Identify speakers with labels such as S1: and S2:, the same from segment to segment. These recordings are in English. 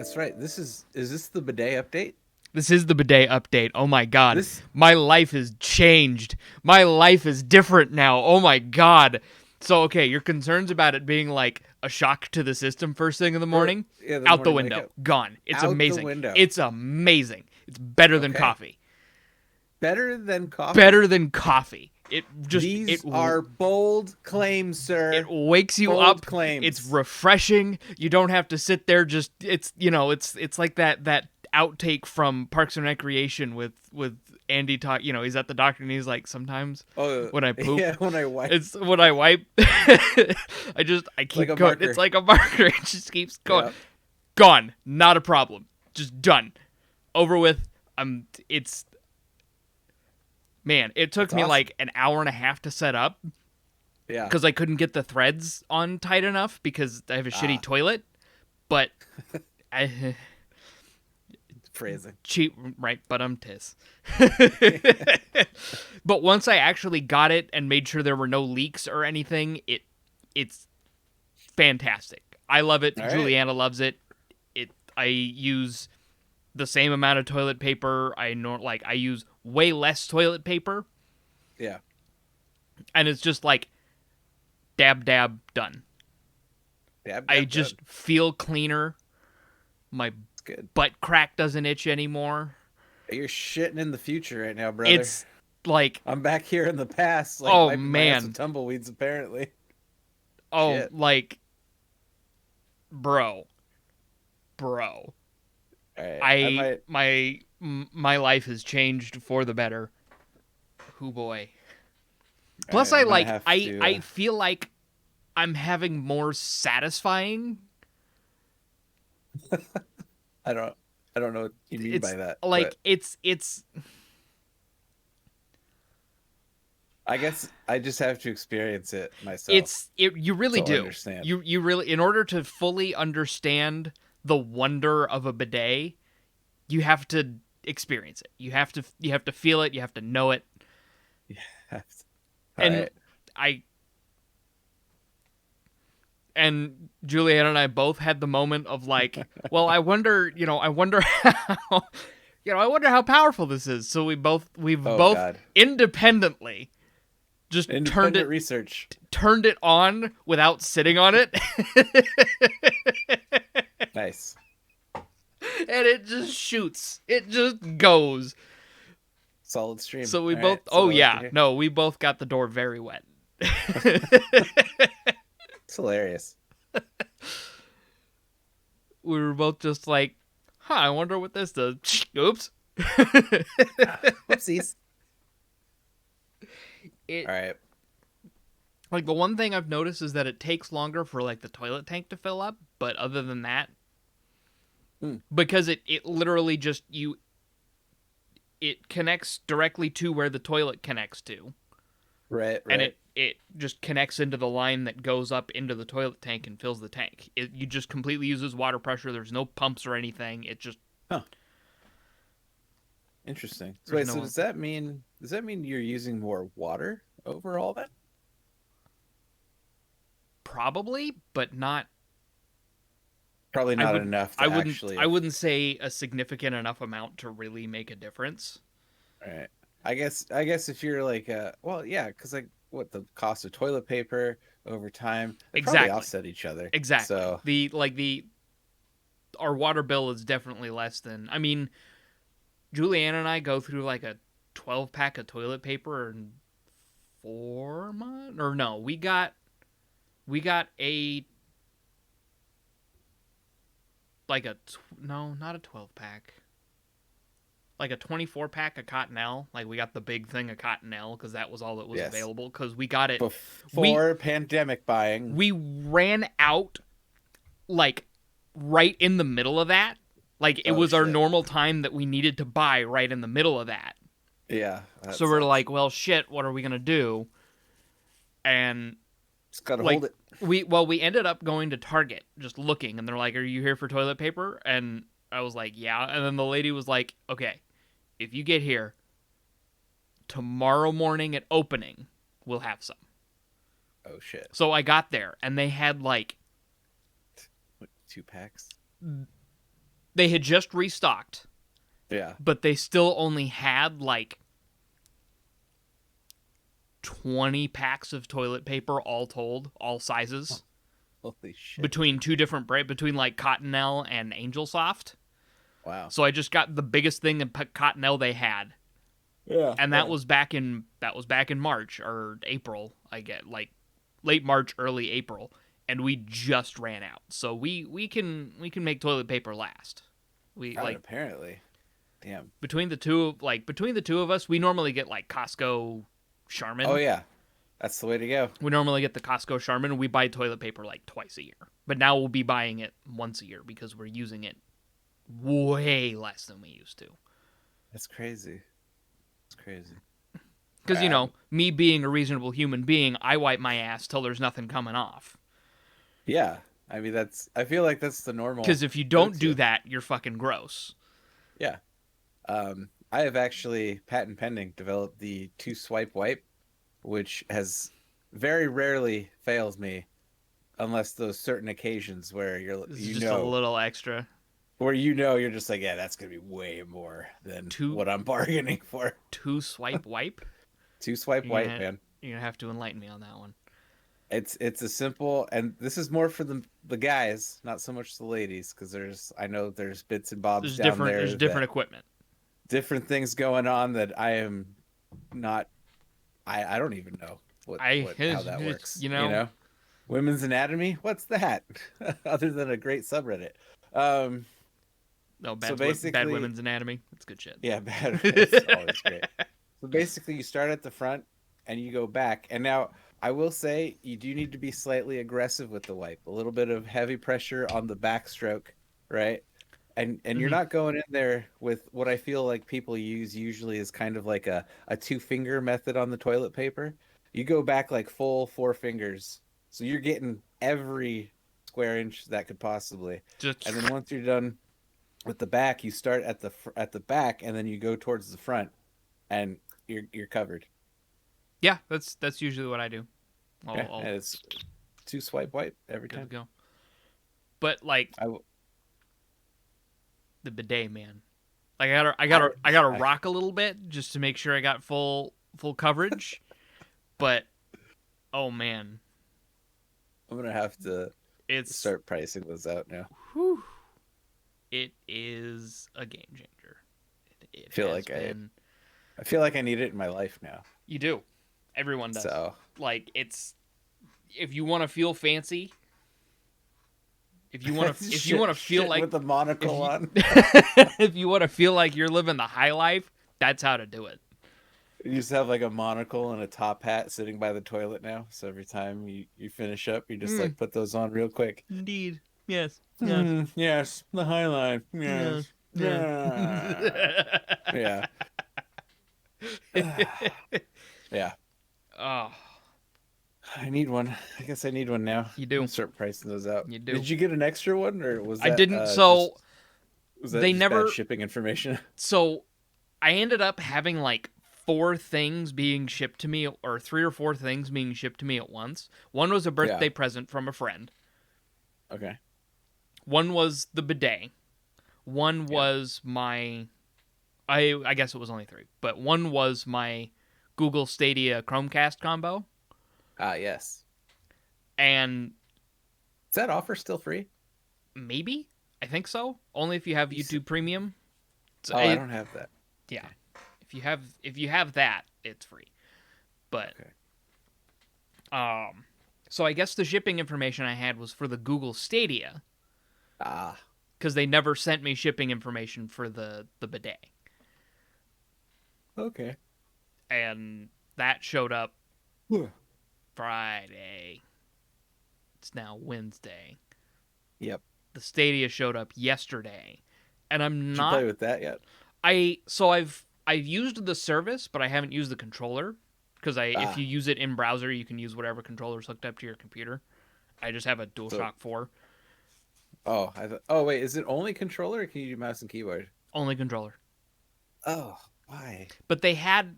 S1: That's right. Is this the bidet update?
S2: This is the bidet update. Oh my god.
S1: This
S2: My life has changed. My life is different now. Oh my god. So, okay, your concerns about it being like a shock to the system first thing in the
S1: or
S2: morning,
S1: yeah, the
S2: out the
S1: morning
S2: window.
S1: makeup
S2: Gone. It's
S1: out the
S2: amazing.
S1: window.
S2: It's amazing. It's better than
S1: Okay.
S2: coffee.
S1: Better than coffee.
S2: Better than coffee.
S1: These are bold claims,
S2: it
S1: sir.
S2: wakes you
S1: Bold
S2: up. It's
S1: claims.
S2: refreshing. You don't have to sit there just it's like that outtake from Parks and Recreation with Andy talk, he's at the doctor and he's like, sometimes
S1: Oh,
S2: when I poop,
S1: yeah, when I wipe.
S2: it's when I wipe, I keep
S1: like a
S2: going.
S1: marker.
S2: It's like a marker. It just keeps going.
S1: Yeah.
S2: Gone. Not a problem. Just done. Over with. It's man, it took
S1: That's
S2: me
S1: awesome.
S2: like an hour and a half to set up
S1: Yeah.
S2: because I couldn't get the threads on tight enough because I have a shitty toilet. But I
S1: Phrasing.
S2: cheap, right? But I'm tis. But once I actually got it and made sure there were no leaks or anything, it's fantastic. I love it.
S1: All right.
S2: Juliana loves it. I use the same amount of toilet paper. I use way less toilet paper,
S1: Yeah.
S2: and it's just like dab dab done.
S1: Dab,
S2: I
S1: dab,
S2: just
S1: dab.
S2: feel cleaner. My
S1: It's good.
S2: butt crack doesn't itch anymore.
S1: You're shitting in the future right now, brother.
S2: It's like,
S1: I'm back here in the past, like
S2: oh
S1: wiping my ass
S2: man,
S1: with tumbleweeds. Apparently.
S2: oh
S1: Shit.
S2: like, bro.
S1: All right.
S2: My life has changed for the better. Hoo boy.
S1: All
S2: Plus,
S1: right,
S2: I
S1: I'm gonna
S2: like
S1: have to,
S2: I feel like I'm having more satisfying.
S1: I don't know what you mean
S2: It's
S1: by that.
S2: like
S1: But
S2: it's
S1: I guess I just have to experience it myself
S2: you really
S1: to
S2: do.
S1: understand.
S2: You really, in order to fully understand the wonder of a bidet, you have to experience it. You have to feel it. You have to know it.
S1: All
S2: And
S1: right.
S2: I and Julianne and I both had the moment of like, well, I wonder how, I wonder how powerful this is. So we've
S1: Oh
S2: both
S1: God.
S2: independently just
S1: Independent research.
S2: turned it on without sitting on it.
S1: Nice.
S2: And it just shoots. It just goes.
S1: Solid stream.
S2: So we
S1: All
S2: both
S1: right, that's what I like to hear.
S2: no, we both got the door very wet.
S1: It's hilarious.
S2: We were both just like, I wonder what this does. Oops.
S1: Whoopsies.
S2: It,
S1: All right.
S2: like, the one thing I've noticed is that it takes longer for like the toilet tank to fill up, but other than that, because it literally just it connects directly to where the toilet connects to.
S1: Right.
S2: And it just connects into the line that goes up into the toilet tank and fills the tank. You just completely uses water pressure. There's no pumps or anything. It just
S1: Interesting. So wait,
S2: no
S1: so does that mean you're using more water overall then?
S2: probably, but not.
S1: Probably not enough to actually.
S2: I wouldn't say a significant enough amount to really make a difference.
S1: Right. I guess if you're like well, yeah, because like what the cost of toilet paper over time, they probably offset each other.
S2: Exactly.
S1: So
S2: Our water bill is definitely less than. I mean, Julianne and I go through like a 12-pack of toilet paper in 4 months. Or no, we got a like a no, not a 12-pack. Like a 24-pack of Cottonelle. Like, we got the big thing of Cottonelle because that was all that was available. Because we got it
S1: before pandemic buying.
S2: We ran out like right in the middle of that. Like, it was our normal time that we needed to buy right in the middle of that.
S1: Yeah.
S2: So we're like, well, shit, what are we gonna do? And
S1: just gotta hold it.
S2: We ended up going to Target, just looking, and they're like, "Are you here for toilet paper?" And I was like, "Yeah." And then the lady was like, "Okay, if you get here tomorrow morning at opening, we'll have some."
S1: Oh shit!
S2: So I got there, and they had like
S1: 2 packs.
S2: They had just restocked.
S1: Yeah.
S2: But they still only had like 20 packs of toilet paper all told, all sizes.
S1: Holy shit.
S2: Between two different between like Cottonelle and Angel Soft.
S1: Wow.
S2: So I just got the biggest thing of Cottonelle they had.
S1: Yeah.
S2: And that was back in March or April, I get like late March, early April, and we just ran out. So we can make toilet paper last. We like
S1: apparently. Damn.
S2: Between the two of us, we normally get like Costco Charmin.
S1: Oh yeah. That's the way to go.
S2: We normally get the Costco Charmin. We buy toilet paper like twice a year. But now we'll be buying it once a year because we're using it way less than we used to.
S1: That's crazy. It's crazy.
S2: Because, me being a reasonable human being, I wipe my ass till there's nothing coming off.
S1: Yeah. I mean, I feel like that's the normal.
S2: Because if you don't do that, you're fucking gross.
S1: Yeah. I have actually, patent pending, developed the 2-swipe wipe, which has very rarely fails me, unless those certain occasions where
S2: just a little extra.
S1: Where you're just like, yeah, that's gonna be way more than what I'm bargaining for.
S2: 2-swipe wipe?
S1: 2-swipe wipe, man.
S2: You're gonna have to enlighten me on that one.
S1: It's a simple, and this is more for the guys, not so much the ladies, because I know there's bits and bobs down there.
S2: There's different equipment.
S1: Different things going on that I am not. I don't even know how that works.
S2: You know,
S1: women's anatomy. What's that? Other than a great subreddit.
S2: No, bad women's anatomy. That's good shit.
S1: Yeah, bad. It's always great. So basically, you start at the front and you go back. And now I will say you do need to be slightly aggressive with the wipe. A little bit of heavy pressure on the backstroke, right? And you're not going in there with what I feel like people use usually is kind of like a 2-finger method on the toilet paper. You go back like full 4 fingers. So you're getting every square inch that could possibly. And then once you're done with the back, you start at the back and then you go towards the front and you're covered.
S2: Yeah, that's usually what I do.
S1: And it's 2-swipe wipe every time.
S2: Go. But like the bidet, man. Like I gotta rock a little bit just to make sure I got full coverage. But oh man,
S1: I'm gonna have to start pricing those out now.
S2: Whew, it is a game changer.
S1: I feel like I need it in my life now.
S2: You do. Everyone does.
S1: So
S2: like if you want to feel fancy. If you want to feel like
S1: with the monocle on,
S2: if you want to feel like you're living the high life, that's how to do it.
S1: You just have like a monocle and a top hat sitting by the toilet now. So every time you finish up, you just like put those on real quick.
S2: Indeed. Yes.
S1: Yes. The high life. Yes.
S2: Yeah.
S1: Yeah.
S2: Oh.
S1: I need one. I guess I need one now.
S2: You do.
S1: Start pricing those out.
S2: You do.
S1: Did you get an extra one, or was that?
S2: I didn't. So
S1: was that
S2: they never
S1: bad shipping information.
S2: So I ended up having like 4 things being shipped to me, or 3 or 4 things being shipped to me at once. One was a birthday present from a friend.
S1: Okay.
S2: One was the bidet. One was my. I guess it was only 3, but one was my Google Stadia Chromecast combo.
S1: Yes.
S2: And
S1: is that offer still free?
S2: Maybe. I think so. Only if you have YouTube Premium.
S1: So I don't have that.
S2: Yeah. If you have that, it's free. But so I guess the shipping information I had was for the Google Stadia. Because they never sent me shipping information for the bidet.
S1: Okay.
S2: And that showed up Friday. It's now Wednesday.
S1: Yep.
S2: The Stadia showed up yesterday, and I'm not.
S1: Did you play with that yet?
S2: I've used the service, but I haven't used the controller because if you use it in browser, you can use whatever controller's hooked up to your computer. I just have a DualShock 4.
S1: Oh, wait, is it only controller, or can you do mouse and keyboard?
S2: Only controller.
S1: Oh, why?
S2: But they had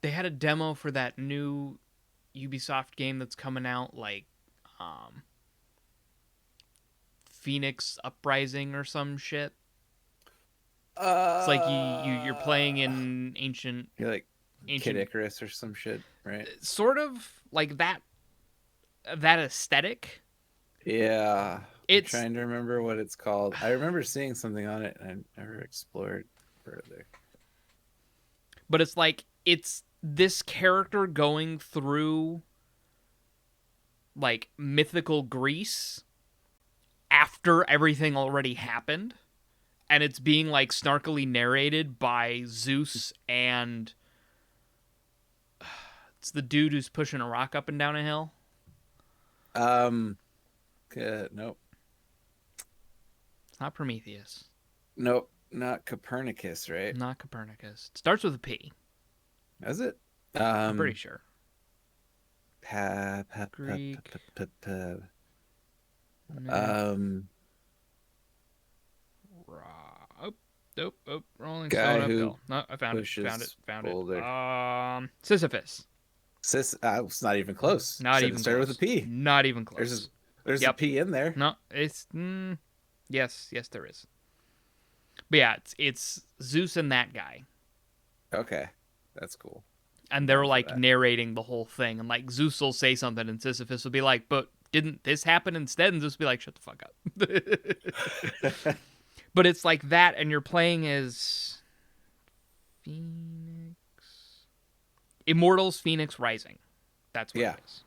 S2: they had a demo for that new Ubisoft game that's coming out like Phoenix Uprising or some shit. It's like you're playing
S1: Uh,
S2: in
S1: you're like Kid
S2: ancient
S1: Icarus or some shit, right?
S2: sort of like that aesthetic.
S1: Yeah. I'm
S2: It's
S1: trying to remember what it's called. I remember seeing something on it and I never explored further.
S2: but it's like it's this character going through like mythical Greece after everything already happened, and it's being like snarkily narrated by Zeus, and it's the dude who's pushing a rock up and down a hill.
S1: Um, nope.
S2: It's not Prometheus.
S1: Nope. Not Copernicus, right?
S2: Not Copernicus. It starts with a P.
S1: Is it?
S2: I'm pretty
S1: Um,
S2: sure.
S1: pa, pa, pa, pa,
S2: Greek.
S1: pa, pa, pa.
S2: Myth.
S1: Um,
S2: Oh, Rolling Stone
S1: guy who
S2: uphill. No, I found it.
S1: pushes
S2: Found it.
S1: boulder.
S2: Sisyphus.
S1: It's not even close.
S2: Not
S1: Should have
S2: even
S1: started with a
S2: close.
S1: P.
S2: Not even
S1: There's a,
S2: close.
S1: there's a
S2: Yep.
S1: P in there.
S2: No, it's yes, there is. But yeah, it's Zeus and that guy,
S1: Okay, that's cool.
S2: and
S1: I'm
S2: they're
S1: down for
S2: like
S1: that.
S2: narrating the whole thing, and like Zeus will say something, and Sisyphus will be like, "But didn't this happen instead?" And Zeus will be like, "Shut the fuck up." But it's like that, and you're playing as Phoenix, Immortals Phoenix Rising. That's what
S1: Yeah.
S2: it is.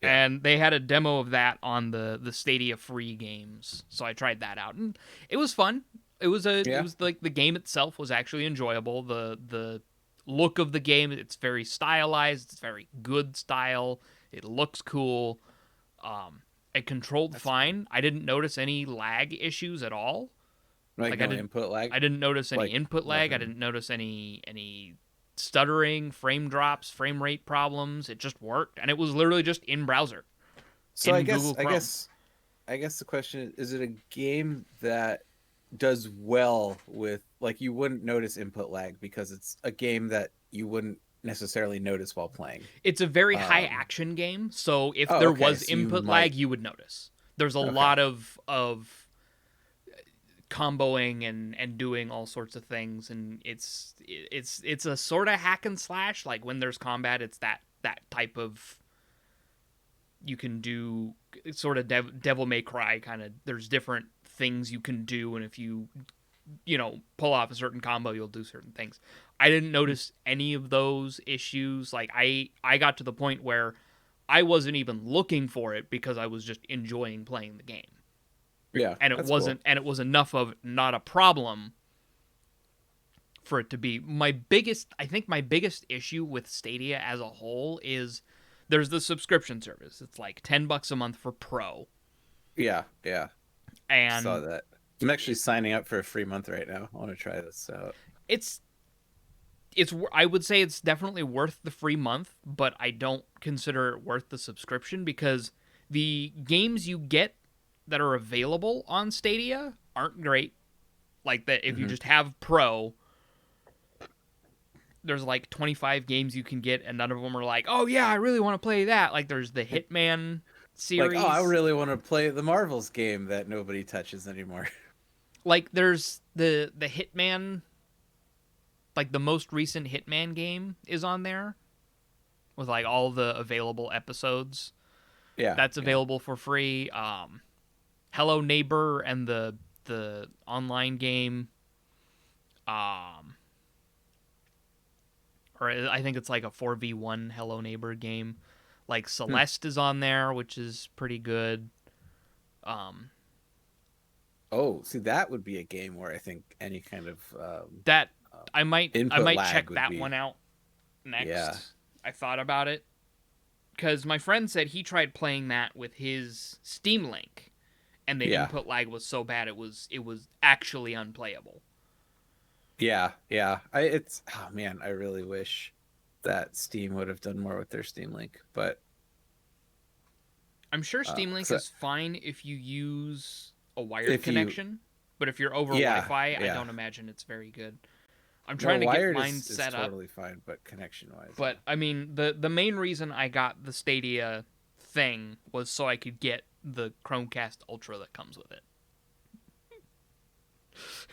S1: Yeah.
S2: And they had a demo of that on the Stadia free games, so I tried that out, and it was fun. It was
S1: Yeah.
S2: like the game itself was actually enjoyable. The look of the game, it's very stylized. It's very good style. It looks cool. It controlled
S1: That's
S2: fine. I didn't notice any lag issues at all.
S1: like
S2: Like
S1: no input lag.
S2: I didn't notice any
S1: Like
S2: input lag. I
S1: nothing.
S2: didn't notice any stuttering, frame drops, frame rate problems. It just worked, and it was literally just in browser
S1: So
S2: in Google Chrome.
S1: I guess the question is it a game that does well with like you wouldn't notice input lag because it's a game that you wouldn't necessarily notice while playing.
S2: It's a very high
S1: Um,
S2: action game, so if
S1: oh,
S2: there
S1: okay.
S2: was
S1: So you
S2: input
S1: might
S2: lag, you would notice. There's a
S1: okay.
S2: lot of comboing and doing all sorts of things, and it's a sort of hack and slash. Like when there's combat, it's that type of you can do sort of Devil May Cry kind of. There's different things you can do, and if you pull off a certain combo, you'll do certain things. I didn't notice any of those issues. Like I got to the point where I wasn't even looking for it because I was just enjoying playing the game.
S1: Yeah,
S2: And it
S1: that's
S2: wasn't
S1: cool.
S2: and it was enough of not a problem for it to be my biggest. I think my biggest issue with Stadia as a whole is there's the subscription service. It's like $10 a month for Pro.
S1: Yeah, yeah. Saw
S2: And
S1: that. I'm actually signing up for a free month right now. I want to try this out.
S2: it's I would say it's definitely worth the free month, but I don't consider it worth the subscription because the games you get that are available on Stadia aren't great. Like that if you
S1: Hmm.
S2: just have Pro, there's like 25 games you can get and none of them are like, "Oh yeah, I really want to play that." Like there's the Hitman
S1: Like, oh, I
S2: series.
S1: really want to play the Marvels game that nobody touches anymore.
S2: Like there's the Hitman, like the most recent Hitman game is on there with like all the available episodes.
S1: Yeah,
S2: That's
S1: yeah.
S2: available for free. Hello Neighbor and the online game, um, or I think it's like a 4v1 Hello Neighbor game. Like
S1: Hmm.
S2: Celeste is on there, which is pretty good. Um,
S1: Oh, see, that would be a game where I think any kind of
S2: that
S1: um,
S2: I
S1: input
S2: might
S1: lag
S2: check
S1: would
S2: that
S1: be.
S2: one out
S1: Yeah,
S2: next. I thought about it because my friend said he tried playing that with his Steam Link, and the
S1: yeah,
S2: input lag was so bad it was actually unplayable.
S1: yeah, yeah. It's oh man, I really wish that Steam would have done more with their Steam Link, but
S2: I'm sure Steam Link
S1: 'cause
S2: is fine if you use a wired
S1: if you,
S2: connection, but if you're over
S1: yeah,
S2: Wi-Fi, I
S1: yeah,
S2: don't imagine it's very good. I'm
S1: no,
S2: trying to get
S1: wired
S2: mine
S1: is
S2: set up,
S1: totally fine, but connection wise, yeah,
S2: but I mean the main reason I got the Stadia thing was so I could get the Chromecast Ultra that comes with it.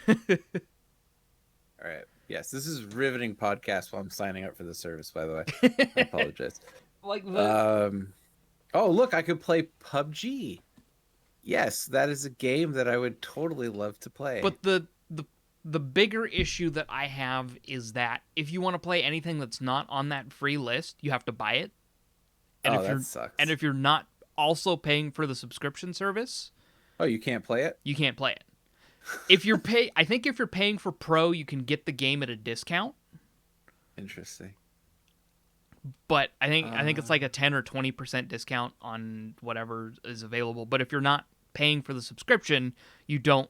S1: All right. Yes, this is riveting podcast while I'm signing up for the service, by the way. I apologize.
S2: Like the
S1: Um, oh, look, I could play PUBG. Yes, that is a game that I would totally love to play.
S2: but the bigger issue that I have is that if you want to play anything that's not on that free list, you have to buy it. And
S1: Oh,
S2: if
S1: that
S2: you're and
S1: sucks.
S2: if you're not also paying for the subscription service,
S1: Oh, you can't play it?
S2: you can't play it. If you're pay I think if you're paying for Pro, you can get the game at a discount,
S1: Interesting.
S2: but I think it's like
S1: Uh,
S2: a 10 or 20% discount on whatever is available. But if you're not paying for the subscription, you don't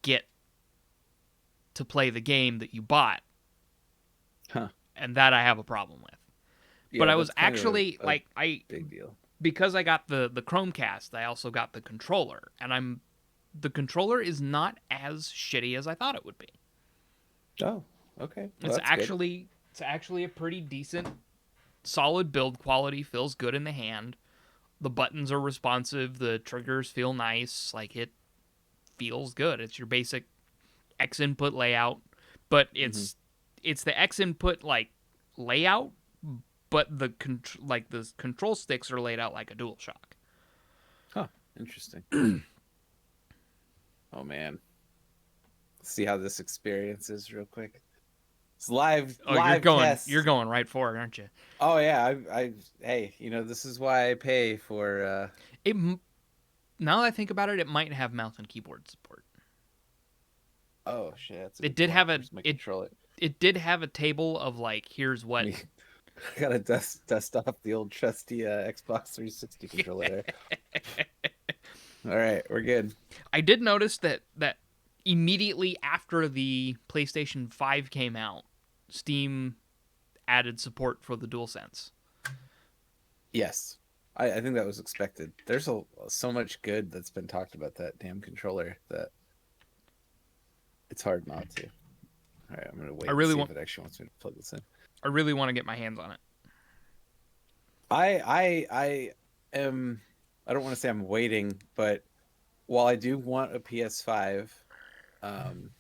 S2: get to play the game that you bought,
S1: huh.
S2: and that I have a problem with. But
S1: Yeah,
S2: I was
S1: that's kind of
S2: actually
S1: a
S2: like I
S1: big deal.
S2: because I got the Chromecast, I also got the controller, and the controller is not as shitty as I thought it would be.
S1: Oh, okay. Well,
S2: It's
S1: that's good.
S2: actually it's actually a pretty decent solid build quality, feels good in the hand. The buttons are responsive, the triggers feel nice, like it feels good. It's your basic X input layout, but
S1: Hmm.
S2: it's the X input like layout, but like the control sticks are laid out like a DualShock.
S1: Huh. Interesting. Oh man. Let's see how this experience is real quick. It's
S2: Oh, you're
S1: live
S2: going you're
S1: test.
S2: going right for it, aren't you?
S1: Oh yeah, hey, this is why I pay for
S2: It Now that I think about it, it might have mouse and keyboard support.
S1: oh shit, that's a
S2: It
S1: good
S2: did
S1: point.
S2: have a
S1: Where's my
S2: it
S1: controller?
S2: it did have a table of like here's what.
S1: Me I gotta dust off the old trusty Xbox 360 controller there. All right, we're good.
S2: I did notice that immediately after the PlayStation 5 came out, Steam added support for the DualSense.
S1: Yes. I think that was expected. There's so much good that's been talked about that damn controller that it's hard not to. All right, I'm gonna
S2: I
S1: wait and
S2: really
S1: see
S2: want
S1: if it actually wants me to plug this in.
S2: I really want to get my hands on it.
S1: I am I don't want to say I'm waiting, but while I do want a PS5, um,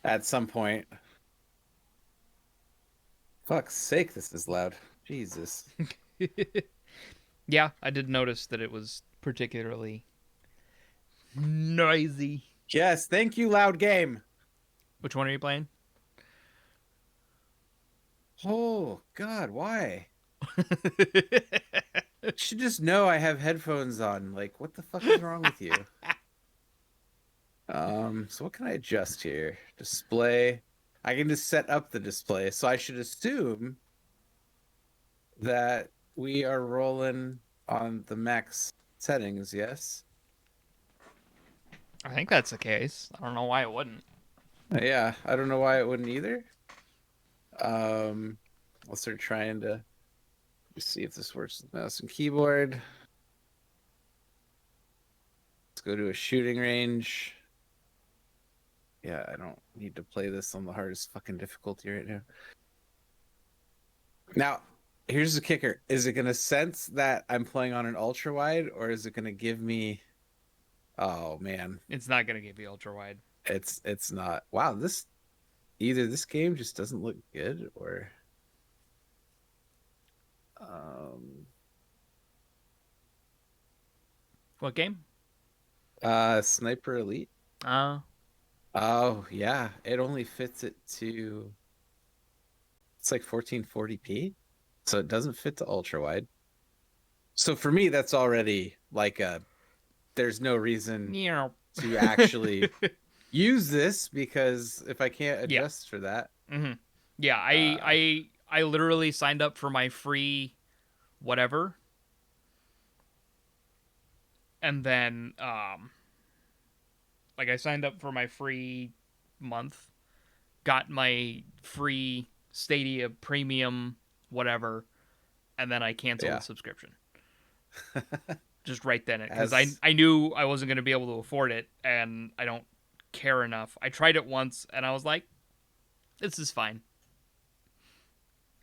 S1: at some point, fuck's sake, this is loud. Jesus.
S2: Yeah, I did notice that it was particularly noisy.
S1: Yes, thank you, loud game.
S2: Which one are you playing?
S1: Oh God, why? You should just know I have headphones on. Like, what the fuck is wrong with you? So what can I adjust here? Display. I can just set up the display. So I should assume that we are rolling on the max settings, yes?
S2: I think that's the case. I don't know why it wouldn't.
S1: Yeah, I don't know why it wouldn't either. Um, I'll start trying to see if this works with mouse and keyboard. Let's go to a shooting range. Yeah, I don't need to play this on the hardest fucking difficulty right now. Now, here's the kicker. Is it going to sense that I'm playing on an ultra wide or is it going to give me oh man,
S2: It's not gonna give you ultra wide.
S1: it's not. Wow, this either this game just doesn't look good or um
S2: What game?
S1: Sniper Elite.
S2: Uh,
S1: Oh, yeah, it only fits it to it's like 1440p. So it doesn't fit to ultra wide. So for me that's already like a there's no reason
S2: yeah.
S1: to actually use this because if I can't
S2: Yeah.
S1: adjust for that,
S2: Mm-hmm. Yeah,
S1: uh,
S2: I literally signed up for my free whatever, and then like I signed up for my free month, got my free Stadia premium whatever, and then I canceled
S1: yeah,
S2: the subscription just right then because
S1: as
S2: I knew I wasn't going to be able to afford it, and I don't care enough. I tried it once and I was like, this is fine.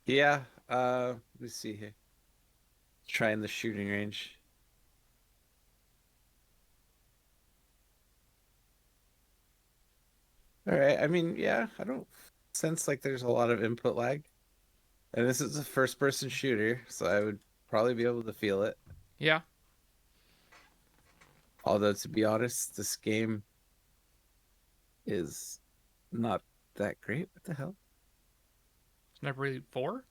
S1: yeah. Let me see here. Trying the shooting range. All right. I mean, yeah, I don't sense like there's a lot of input lag. And this is a first person shooter, so I would probably be able to feel it.
S2: Yeah,
S1: Although to be honest, this game is not that great. What the hell?
S2: Sniper Elite 4.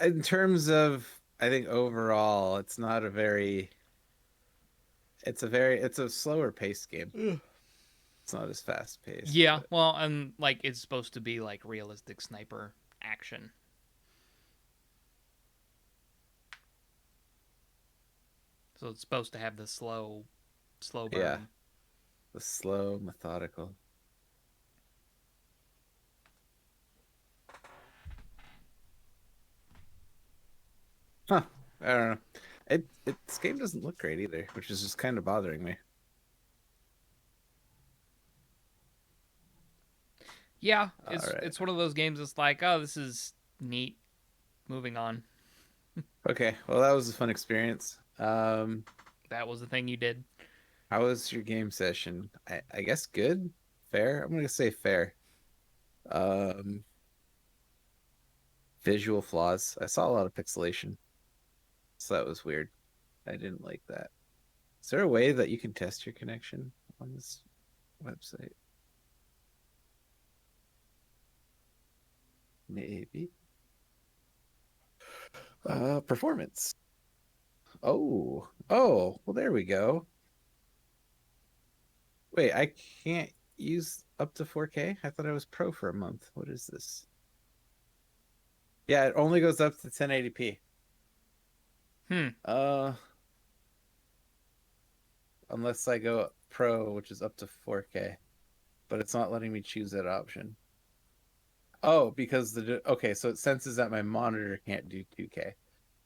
S1: In terms of, I think overall, it's not a very, it's a slower paced game. It's not as fast paced,
S2: Yeah,
S1: but
S2: well, and like it's supposed to be like realistic sniper action. So it's supposed to have the slow
S1: yeah,
S2: burn.
S1: the slow, methodical. Huh. I don't know. This game doesn't look great either, which is just kind of bothering me.
S2: Yeah,
S1: All right.
S2: it's one of those games that's like, oh, this is neat. Moving on.
S1: Okay. Well, that was a fun experience.
S2: That was the thing you did.
S1: How was your game session? I guess good, fair. I'm gonna say fair. Um, Visual flaws. I saw a lot of pixelation, so that was weird. I didn't like that. Is there a way that you can test your connection on this website? Maybe. Performance. Well, there we go. Wait, I can't use up to 4K? I thought I was pro for a month. What is this? Yeah, it only goes up to 1080p.
S2: Hmm.
S1: Uh, unless I go pro, which is up to 4K, but it's not letting me choose that option. Oh, because okay, so it senses that my monitor can't do 2K.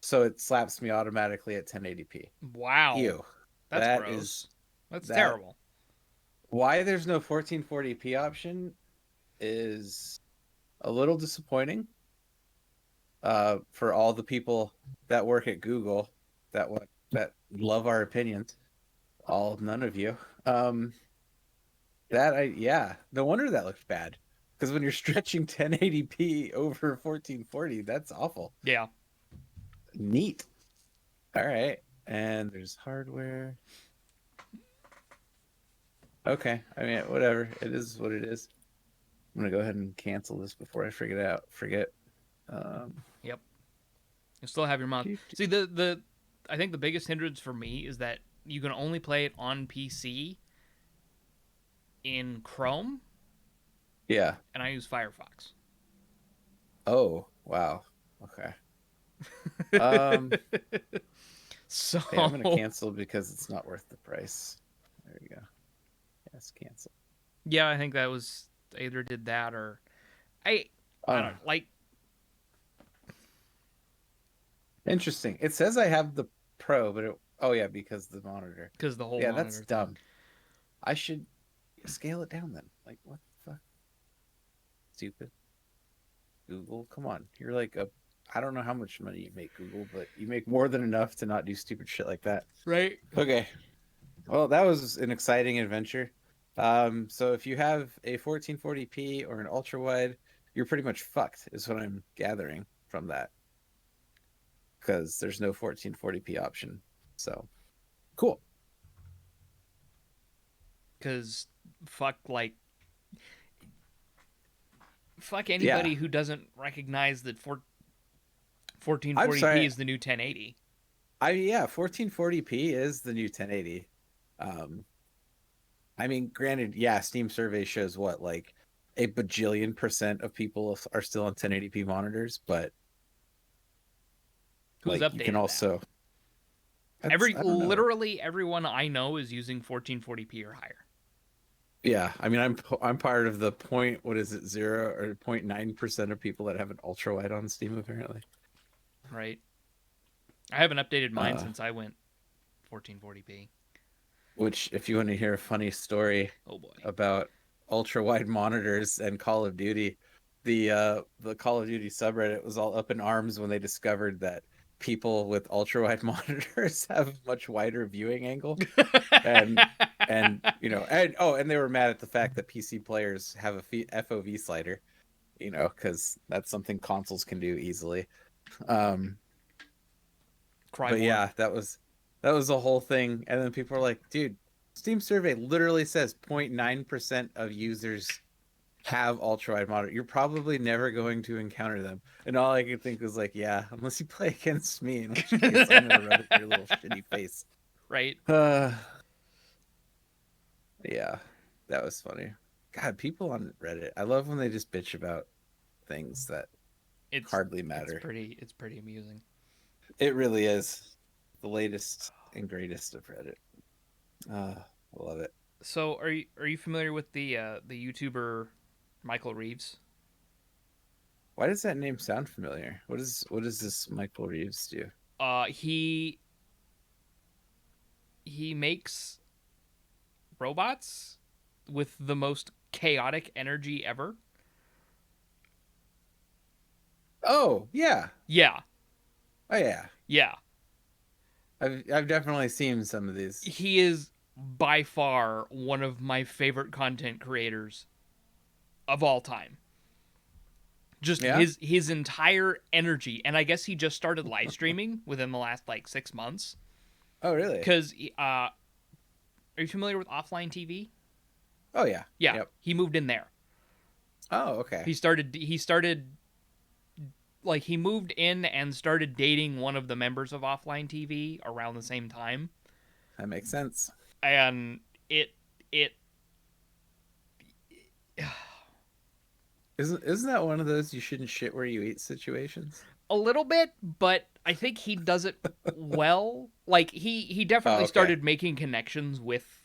S1: So it slaps me automatically at 1080p.
S2: Wow.
S1: Ew.
S2: That's
S1: That is
S2: gross. That's
S1: that
S2: terrible.
S1: why there's no 1440p option is a little disappointing for all the people that work at Google that love our opinions. All none of you. Um yeah, no wonder that looks bad. Because when you're stretching 1080p over 1440, that's awful.
S2: Yeah.
S1: Neat. All right. And there's hardware. Okay. I mean, whatever. It is what it is. I'm gonna go ahead and cancel this before I figure it out. Forget. Um,
S2: Yep. You still have your mouth.
S1: doo-
S2: See, the I think the biggest hindrance for me is that you can only play it on PC in Chrome,
S1: yeah.
S2: and I use Firefox.
S1: Oh, wow. Okay. Um,
S2: So
S1: hey, I'm gonna cancel because it's not worth the price. There we go. Yes, cancel.
S2: yeah, I think that was either did that or I I
S1: Oh,
S2: don't like
S1: interesting. It says I have the Pro, but oh yeah, because the monitor.
S2: because the whole
S1: Yeah, that's
S2: monitor thing.
S1: dumb. I should scale it down then. Like, what the fuck? Stupid. Google, come on. You're like a, I don't know how much money you make, Google, but you make more than enough to not do stupid shit like that.
S2: Right?
S1: Okay. Well, that was an exciting adventure. So if you have a 1440p or an ultra wide, you're pretty much fucked, is what I'm gathering from that, because there's no 1440p option. So cool.
S2: Because fuck like fuck
S1: Yeah.
S2: anybody who doesn't recognize that
S1: I'm
S2: 1440p
S1: sorry.
S2: is the new 1080.
S1: Yeah, 1440p is the new 1080. Um, I mean, granted, yeah, Steam survey shows what, like a bajillion percent of people are still on 1080p monitors, but
S2: Who's
S1: like you can
S2: updated that?
S1: also, that's,
S2: Every
S1: I don't know.
S2: literally everyone I know is using 1440p or higher.
S1: Yeah, I mean, I'm part of the point, what is it, 0 or 0.9% of people that have an ultra wide on Steam apparently.
S2: Right? I haven't updated mine
S1: Uh,
S2: since I went 1440p.
S1: which, if you want to hear a funny story
S2: Oh boy.
S1: about ultra wide monitors and Call of Duty, the Call of Duty subreddit was all up in arms when they discovered that people with ultra wide monitors have a much wider viewing angle, and and they were mad at the fact that PC players have a FOV slider, because that's something consoles can do easily. Um,
S2: Cry
S1: but
S2: more.
S1: yeah, that was the whole thing. And then people are like, dude, Steam survey literally says 0.9% of users have ultra wide monitor. You're probably never going to encounter them. And all I could think was like, yeah, unless you play against me, in which case I'm gonna rub it in your little shitty face.
S2: Right?
S1: Uh, yeah, that was funny. God, people on Reddit, I love when they just bitch about things that
S2: It's
S1: hardly matter.
S2: it's pretty amusing.
S1: It really is the latest and greatest of Reddit. I love it.
S2: So are you familiar with the YouTuber Michael Reeves?
S1: Why does that name sound familiar? What does this Michael Reeves do?
S2: He makes robots with the most chaotic energy ever.
S1: Oh yeah,
S2: Yeah.
S1: oh yeah.
S2: Yeah.
S1: I've definitely seen some of these.
S2: He is by far one of my favorite content creators of all time. Just
S1: Yeah.
S2: his entire energy, and I guess he just started live streaming within the last like 6 months.
S1: Oh really?
S2: Because are you familiar with offline TV?
S1: Oh yeah.
S2: Yeah,
S1: Yep.
S2: he moved in there.
S1: Oh okay.
S2: He started like he moved in and started dating one of the members of offline TV around the same time,
S1: That makes sense.
S2: and it
S1: Isn't that one of those you shouldn't shit where you eat situations?
S2: a little bit, but I think he does it well. Like he
S1: Oh
S2: definitely
S1: okay.
S2: started making connections with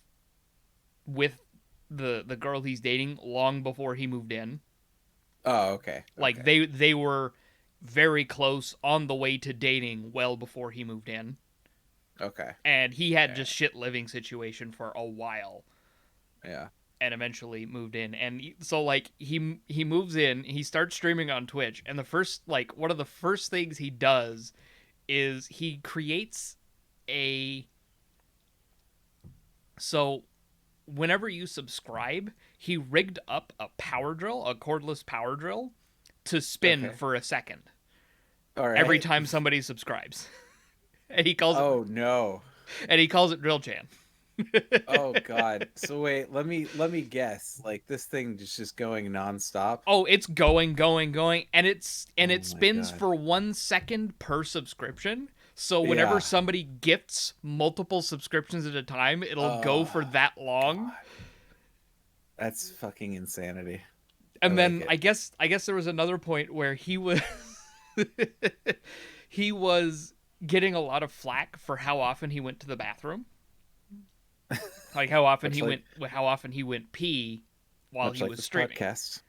S2: the girl he's dating long before he moved in.
S1: Oh okay.
S2: Like
S1: Okay.
S2: they were very close on the way to dating well before he moved in.
S1: Okay.
S2: And he had
S1: Yeah.
S2: just shit living situation for a while
S1: Yeah.
S2: and eventually moved in. And so like he moves in, he starts streaming on Twitch, and the first like one of the first things he does is he creates a so whenever you subscribe, he rigged up a power drill, a cordless power drill to spin
S1: Okay.
S2: for a second
S1: All
S2: every
S1: right.
S2: time somebody subscribes. And
S1: Oh no.
S2: he calls it Drill Chan.
S1: Oh God. So wait, let me guess. Like this thing just going nonstop.
S2: Oh, it's going, and
S1: Oh
S2: it
S1: my
S2: spins
S1: God.
S2: for 1 second per subscription. So whenever
S1: Yeah.
S2: somebody gifts multiple subscriptions at a time, it'll go
S1: Oh
S2: for that long.
S1: God. That's fucking insanity. I
S2: And
S1: like
S2: then
S1: it.
S2: I guess there was another point where he was he was getting a lot of flack for how often he went to the bathroom. Like
S1: Much like
S2: how often he went pee while
S1: much
S2: he
S1: like
S2: was
S1: this
S2: streaming.
S1: podcast.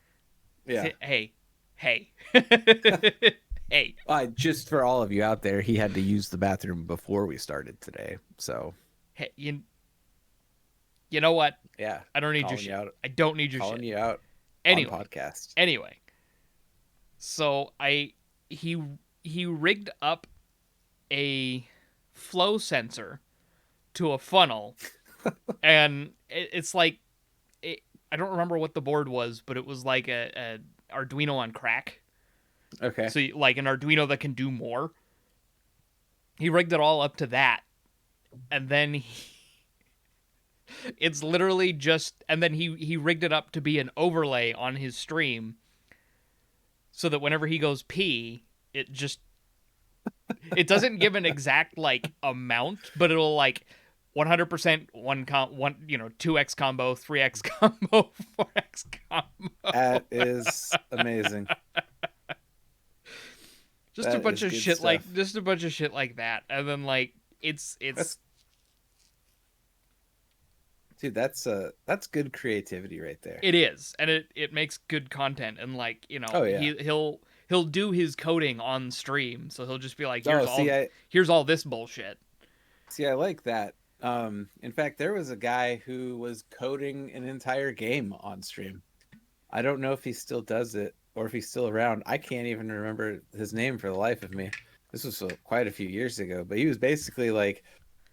S1: Yeah.
S2: Hey, hey. Hey.
S1: Just for all of you out there, he had to use the bathroom before we started today. So
S2: Hey, you know what?
S1: yeah,
S2: I don't need your
S1: calling you
S2: shit.
S1: out,
S2: I don't need your
S1: calling
S2: shit.
S1: you out on
S2: Anyway,
S1: podcast.
S2: anyway. So he he rigged up a flow sensor to a funnel, and it's like I don't remember what the board was, but it was like a Arduino on crack.
S1: Okay.
S2: So like an Arduino that can do more. He rigged it all up to that, and then it's literally just, and then he rigged it up to be an overlay on his stream, so that whenever he goes pee, it doesn't give an exact like amount, but it'll like 100% one 2x combo, 3x combo, 4x combo.
S1: That is amazing.
S2: Just a
S1: That
S2: bunch
S1: is
S2: of
S1: good
S2: shit
S1: stuff.
S2: like that. And then like it's
S1: That's dude, that's good creativity right there.
S2: it is, and it makes good content, and like
S1: Oh yeah.
S2: he'll do his coding on stream, so he'll just be like,
S1: Oh, see, I
S2: here's all this bullshit.
S1: see, I like that. In fact, there was a guy who was coding an entire game on stream. I don't know if he still does it or if he's still around. I can't even remember his name for the life of me. This was quite a few years ago, but he was basically like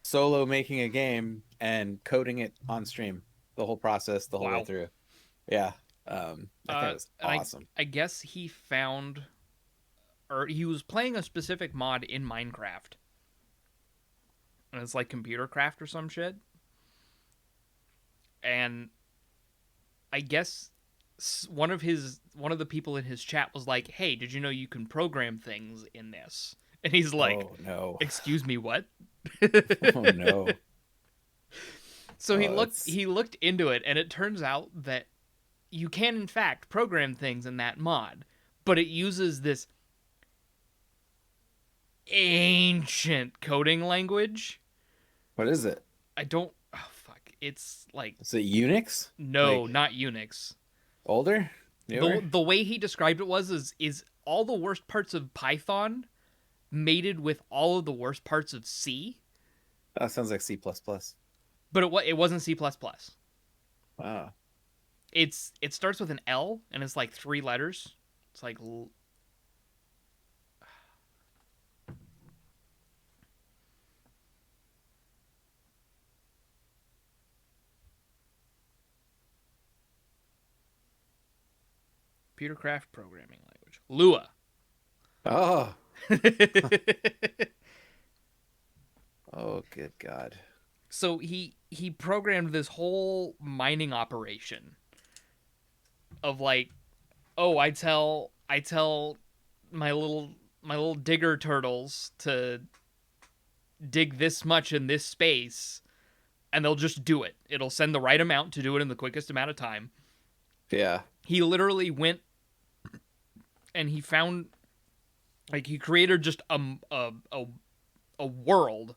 S1: solo making a game and coding it on stream, the whole process, the whole way
S2: Wow.
S1: through. Yeah. That guy was
S2: And
S1: awesome.
S2: I guess he found, or he was playing a specific mod in Minecraft, and it's like computer craft or some shit. And I guess one of the people in his chat was like, "Hey, did you know you can program things in this?" And he's like,
S1: Oh no.
S2: "Excuse me, what?"
S1: Oh no.
S2: So
S1: Oh, that's
S2: he looked into it, and it turns out that you can in fact program things in that mod, but it uses this ancient coding language.
S1: what is it?
S2: I don't. Oh fuck! It's like
S1: Is it Unix?
S2: no,
S1: Like
S2: not Unix.
S1: older? Newer?
S2: The way he described it was is all the worst parts of Python mated with all of the worst parts of C,
S1: That sounds like C++.
S2: but it wasn't C++.
S1: Wow.
S2: It starts with an L and it's like three letters. It's like Computercraft programming language. Lua.
S1: Oh. Oh, good God.
S2: So he programmed this whole mining operation of like, oh, I tell my little digger turtles to dig this much in this space, and they'll just do it. It'll send the right amount to do it in the quickest amount of time.
S1: Yeah.
S2: He literally went and he found, like, he created just a world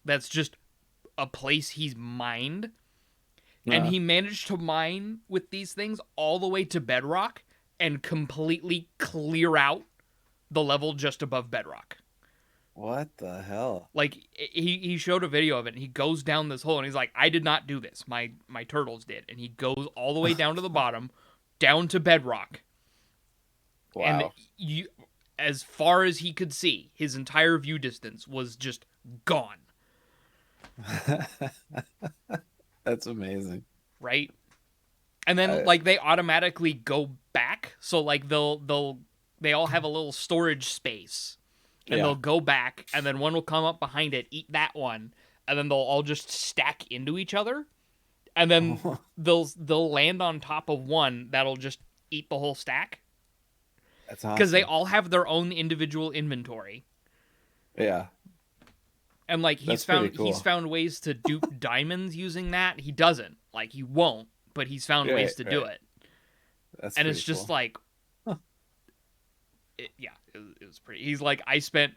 S2: that's just a place he's mined, and he managed to mine with these things all the way to bedrock and completely clear out the level just above bedrock.
S1: What the hell?
S2: Like, he showed a video of it, and he goes down this hole, and he's like, I did not do this, my turtles did. And he goes all the way down to the bottom, down to bedrock. And
S1: Wow.
S2: you, as far as he could see, his entire view distance was just gone.
S1: That's amazing.
S2: Right? And then like they automatically go back, so like they all have a little storage space, and
S1: Yeah.
S2: they'll go back, and then one will come up behind it, eat that one, and then they'll all just stack into each other, and then they'll land on top of one that'll just eat the whole stack,
S1: That's awesome.
S2: because they all have their own individual inventory.
S1: Yeah.
S2: And like
S1: That's pretty cool.
S2: he's found ways to dupe diamonds using that. He doesn't, like, he won't, but he's found ways to do it.
S1: That's
S2: and it's just
S1: cool.
S2: like, it was pretty. He's like, I spent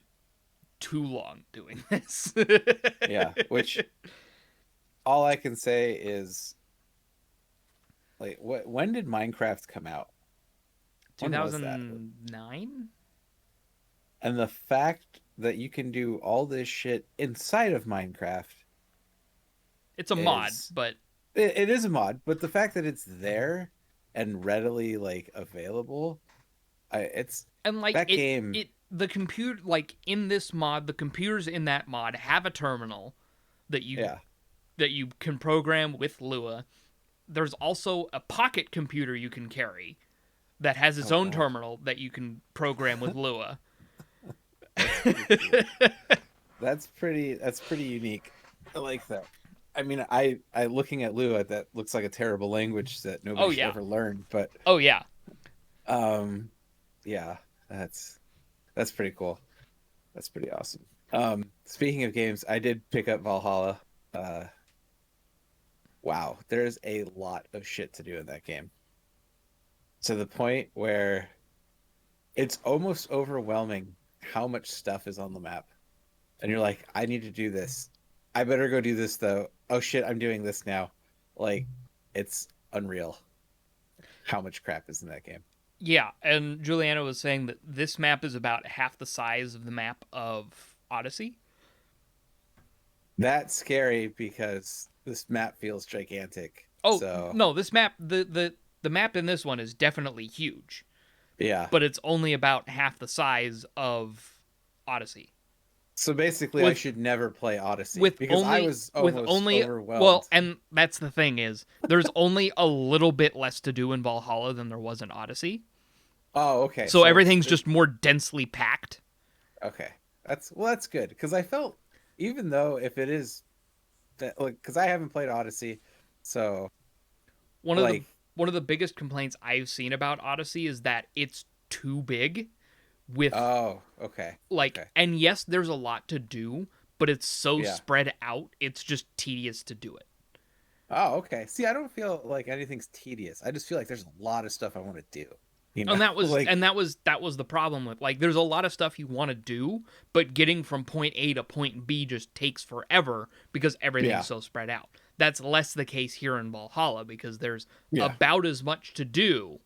S2: too long doing this.
S1: Yeah, which all I can say is, like, when did Minecraft come out? When was that?
S2: 2009.
S1: And the fact that you can do all this shit inside of Minecraft,
S2: It's a mod, but
S1: it is a mod, but the fact that it's there and readily like available, it's
S2: and like
S1: that game.
S2: the computer, like, in this mod, the computers in that mod have a terminal that you can program with Lua. There's also a pocket computer you can carry that has its own terminal that you can program with Lua.
S1: That's pretty unique. I like that. I mean, I looking at Lua, that looks like a terrible language that nobody should ever learn. But
S2: oh yeah,
S1: yeah, that's pretty cool. That's pretty awesome. Speaking of games, I did pick up Valhalla. Wow, there's a lot of shit to do in that game. To the point where it's almost overwhelming how much stuff is on the map. And you're like, I need to do this. I better go do this though. Oh shit, I'm doing this now. Like, it's unreal how much crap is in that game.
S2: Yeah, and Juliana was saying that this map is about half the size of the map of Odyssey.
S1: That's scary because this map feels gigantic.
S2: Oh,
S1: so
S2: no, this map, the map in this one is definitely huge.
S1: yeah.
S2: But it's only about half the size of Odyssey.
S1: So basically, I
S2: With
S1: should never play Odyssey
S2: with
S1: because I
S2: only
S1: was
S2: with
S1: almost
S2: only well,
S1: overwhelmed.
S2: and that's the thing is there's only a little bit less to do in Valhalla than there was in Odyssey.
S1: Oh, okay.
S2: So
S1: So
S2: everything's just more densely packed.
S1: okay. That's good because I felt even though if it is that like because I haven't played Odyssey, so
S2: One of the
S1: like
S2: one of the biggest complaints I've seen about Odyssey is that it's too big with
S1: oh okay
S2: like,
S1: okay
S2: and yes, there's a lot to do, but it's so
S1: yeah.
S2: spread out, it's just tedious to do it.
S1: Oh, okay. See, I don't feel like anything's tedious. I just feel like there's a lot of stuff I want to do. You know,
S2: And that was
S1: like
S2: the problem with like there's a lot of stuff you want to do, but getting from point A to point B just takes forever because everything's
S1: yeah,
S2: so spread out. That's less the case here in Valhalla because there's
S1: yeah.
S2: about as much to do,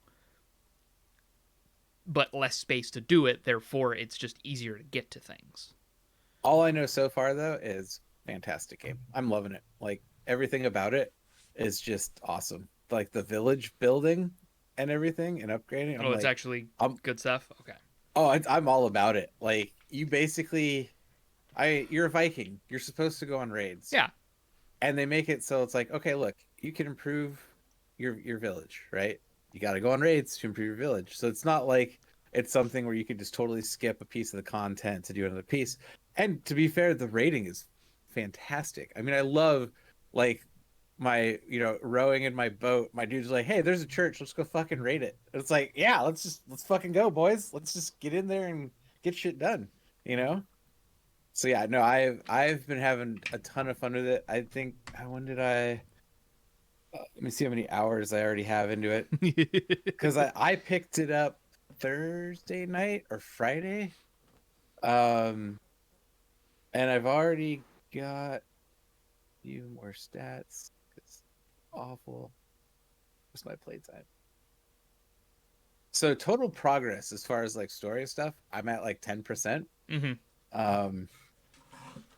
S2: but less space to do it. Therefore, it's just easier to get to things.
S1: All I know so far though is fantastic game. I'm loving it. Like everything about it is just awesome. Like the village building and everything and upgrading.
S2: Oh, it's actually
S1: I'm
S2: good stuff. Okay.
S1: I'm all about it. Like you basically, you're a Viking. You're supposed to go on raids,
S2: Yeah.
S1: and they make it so it's like, okay, look, you can improve your village, right? You got to go on raids to improve your village. So it's not like it's something where you can just totally skip a piece of the content to do another piece. And to be fair, the rating is fantastic. I mean, I love like my, rowing in my boat. My dude's like, "Hey, there's a church. Let's go fucking raid it." And it's like, "Yeah, let's fucking go, boys. Let's just get in there and get shit done." You know? So yeah, no, I've been having a ton of fun with it. I think when did I let me see how many hours I already have into it because I picked it up Thursday night or Friday, um, and I've already got a few more stats. It's awful. What's my playtime? So total progress as far as like story stuff, I'm at like 10%.
S2: Mm-hmm.
S1: Um,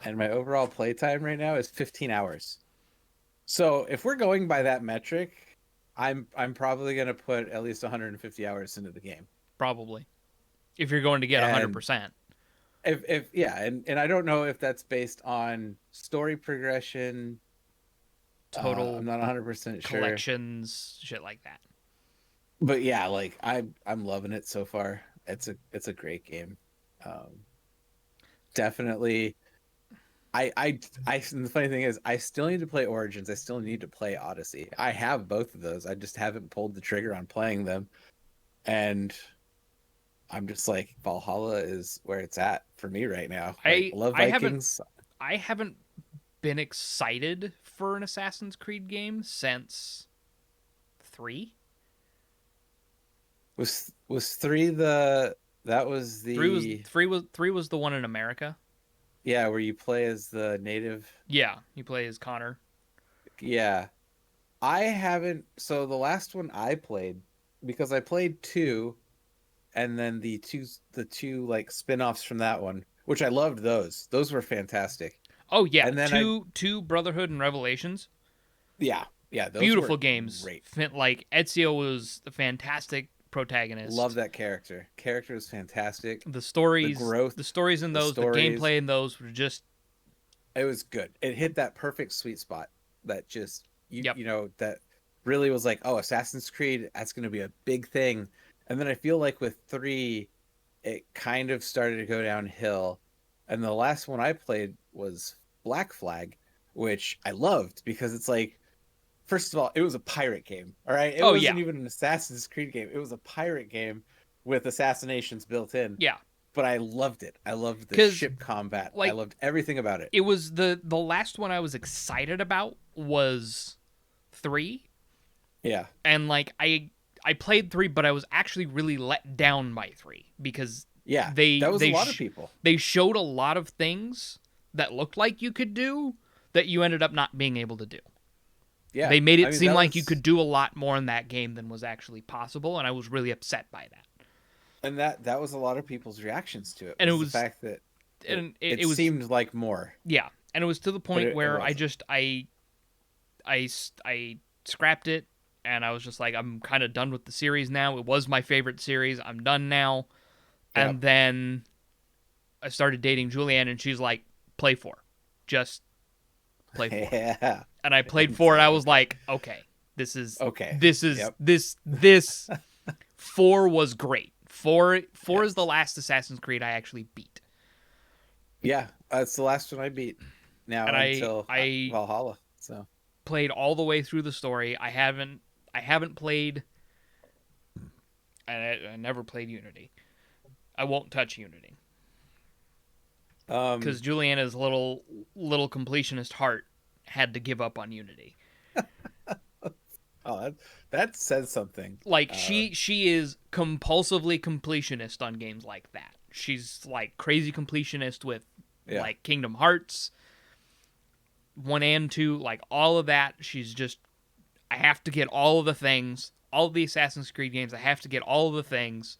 S1: and my overall playtime right now is 15 hours. So if we're going by that metric, I'm probably gonna put at least 150 hours into the game.
S2: Probably. If you're going to get
S1: And
S2: 100%.
S1: if yeah, and I don't know if that's based on story progression. I'm
S2: Total
S1: not 100% sure.
S2: collections, shit like that.
S1: But yeah, like I'm loving it so far. It's a great game. Um, definitely. And the funny thing is, I still need to play Origins. I still need to play Odyssey. I have both of those. I just haven't pulled the trigger on playing them. And I'm just like, Valhalla is where it's at for me right now. Like,
S2: I
S1: love
S2: I haven't
S1: Vikings.
S2: I haven't been excited for an Assassin's Creed game since 3.
S1: Was three the that was the
S2: 3 was the one in America.
S1: yeah, where you play as the native.
S2: Yeah, you play as Connor.
S1: Yeah. I haven't, so the last one I played, because I played two and then the two like spin-offs from that one, which I loved those. Those were fantastic.
S2: Oh yeah,
S1: And then
S2: two Brotherhood and Revelations.
S1: yeah, those
S2: Beautiful
S1: were
S2: games.
S1: great.
S2: Like Ezio was a fantastic
S1: Love
S2: protagonist.
S1: that character. Character is fantastic.
S2: The
S1: The
S2: stories,
S1: growth,
S2: the stories in
S1: the
S2: those, the
S1: stories,
S2: gameplay in those were just
S1: it was good. It hit that perfect sweet spot that just
S2: yep.
S1: that really was like, oh, Assassin's Creed, that's going to be a big thing. And then I feel like with 3 it kind of started to go downhill. And the last one I played was Black Flag, which I loved because it's like, first of all, it was a pirate game. All right. It
S2: Oh yeah,
S1: wasn't even an Assassin's Creed game. It was a pirate game with assassinations built in.
S2: yeah.
S1: But I loved it. I loved the
S2: Because
S1: ship combat. I
S2: like
S1: loved everything about it.
S2: it was the last one I was excited about was 3,
S1: Yeah.
S2: and like I played 3, but I was actually really let down by 3 because
S1: Yeah.
S2: they
S1: That was a
S2: they
S1: lot of
S2: sh-
S1: people.
S2: they showed a lot of things that looked like you could do that you ended up not being able to do.
S1: Yeah.
S2: They made
S1: I
S2: it
S1: mean,
S2: seem
S1: that
S2: like you
S1: was,
S2: could do a lot more in that game than was actually possible, and I was really upset by that.
S1: and that was a lot of people's reactions to it
S2: And it
S1: was the
S2: was
S1: fact that
S2: and
S1: it
S2: it was
S1: seemed like more,
S2: yeah, and it was to the
S1: but
S2: point
S1: it
S2: where
S1: wasn't.
S2: I scrapped it, and I was just like, I'm kind of done with the series now. It was my favorite series. I'm done now.
S1: Yep.
S2: And then I started dating Julianne, and she's like, "Play 4, just play 4."
S1: Yeah.
S2: And I played
S1: And
S2: 4, and I
S1: so,
S2: was
S1: okay.
S2: like, "Okay,
S1: Okay. Yep.
S2: this 4 was great. 4 is the
S1: Yes.
S2: last Assassin's Creed I actually beat,
S1: Yeah. It's the last one I beat now
S2: and
S1: until
S2: I
S1: Valhalla. So,
S2: played all the way through the story. I haven't played. I never played Unity. I won't touch Unity because
S1: um,
S2: Juliana's little completionist heart had to give up on Unity.
S1: oh, that says something.
S2: Like
S1: Uh,
S2: she is compulsively completionist on games like that. She's like crazy completionist with
S1: yeah.
S2: like Kingdom Hearts 1 and 2, like all of that. She's just, I have to get all of the things, all of the Assassin's Creed games. I have to get all of the things,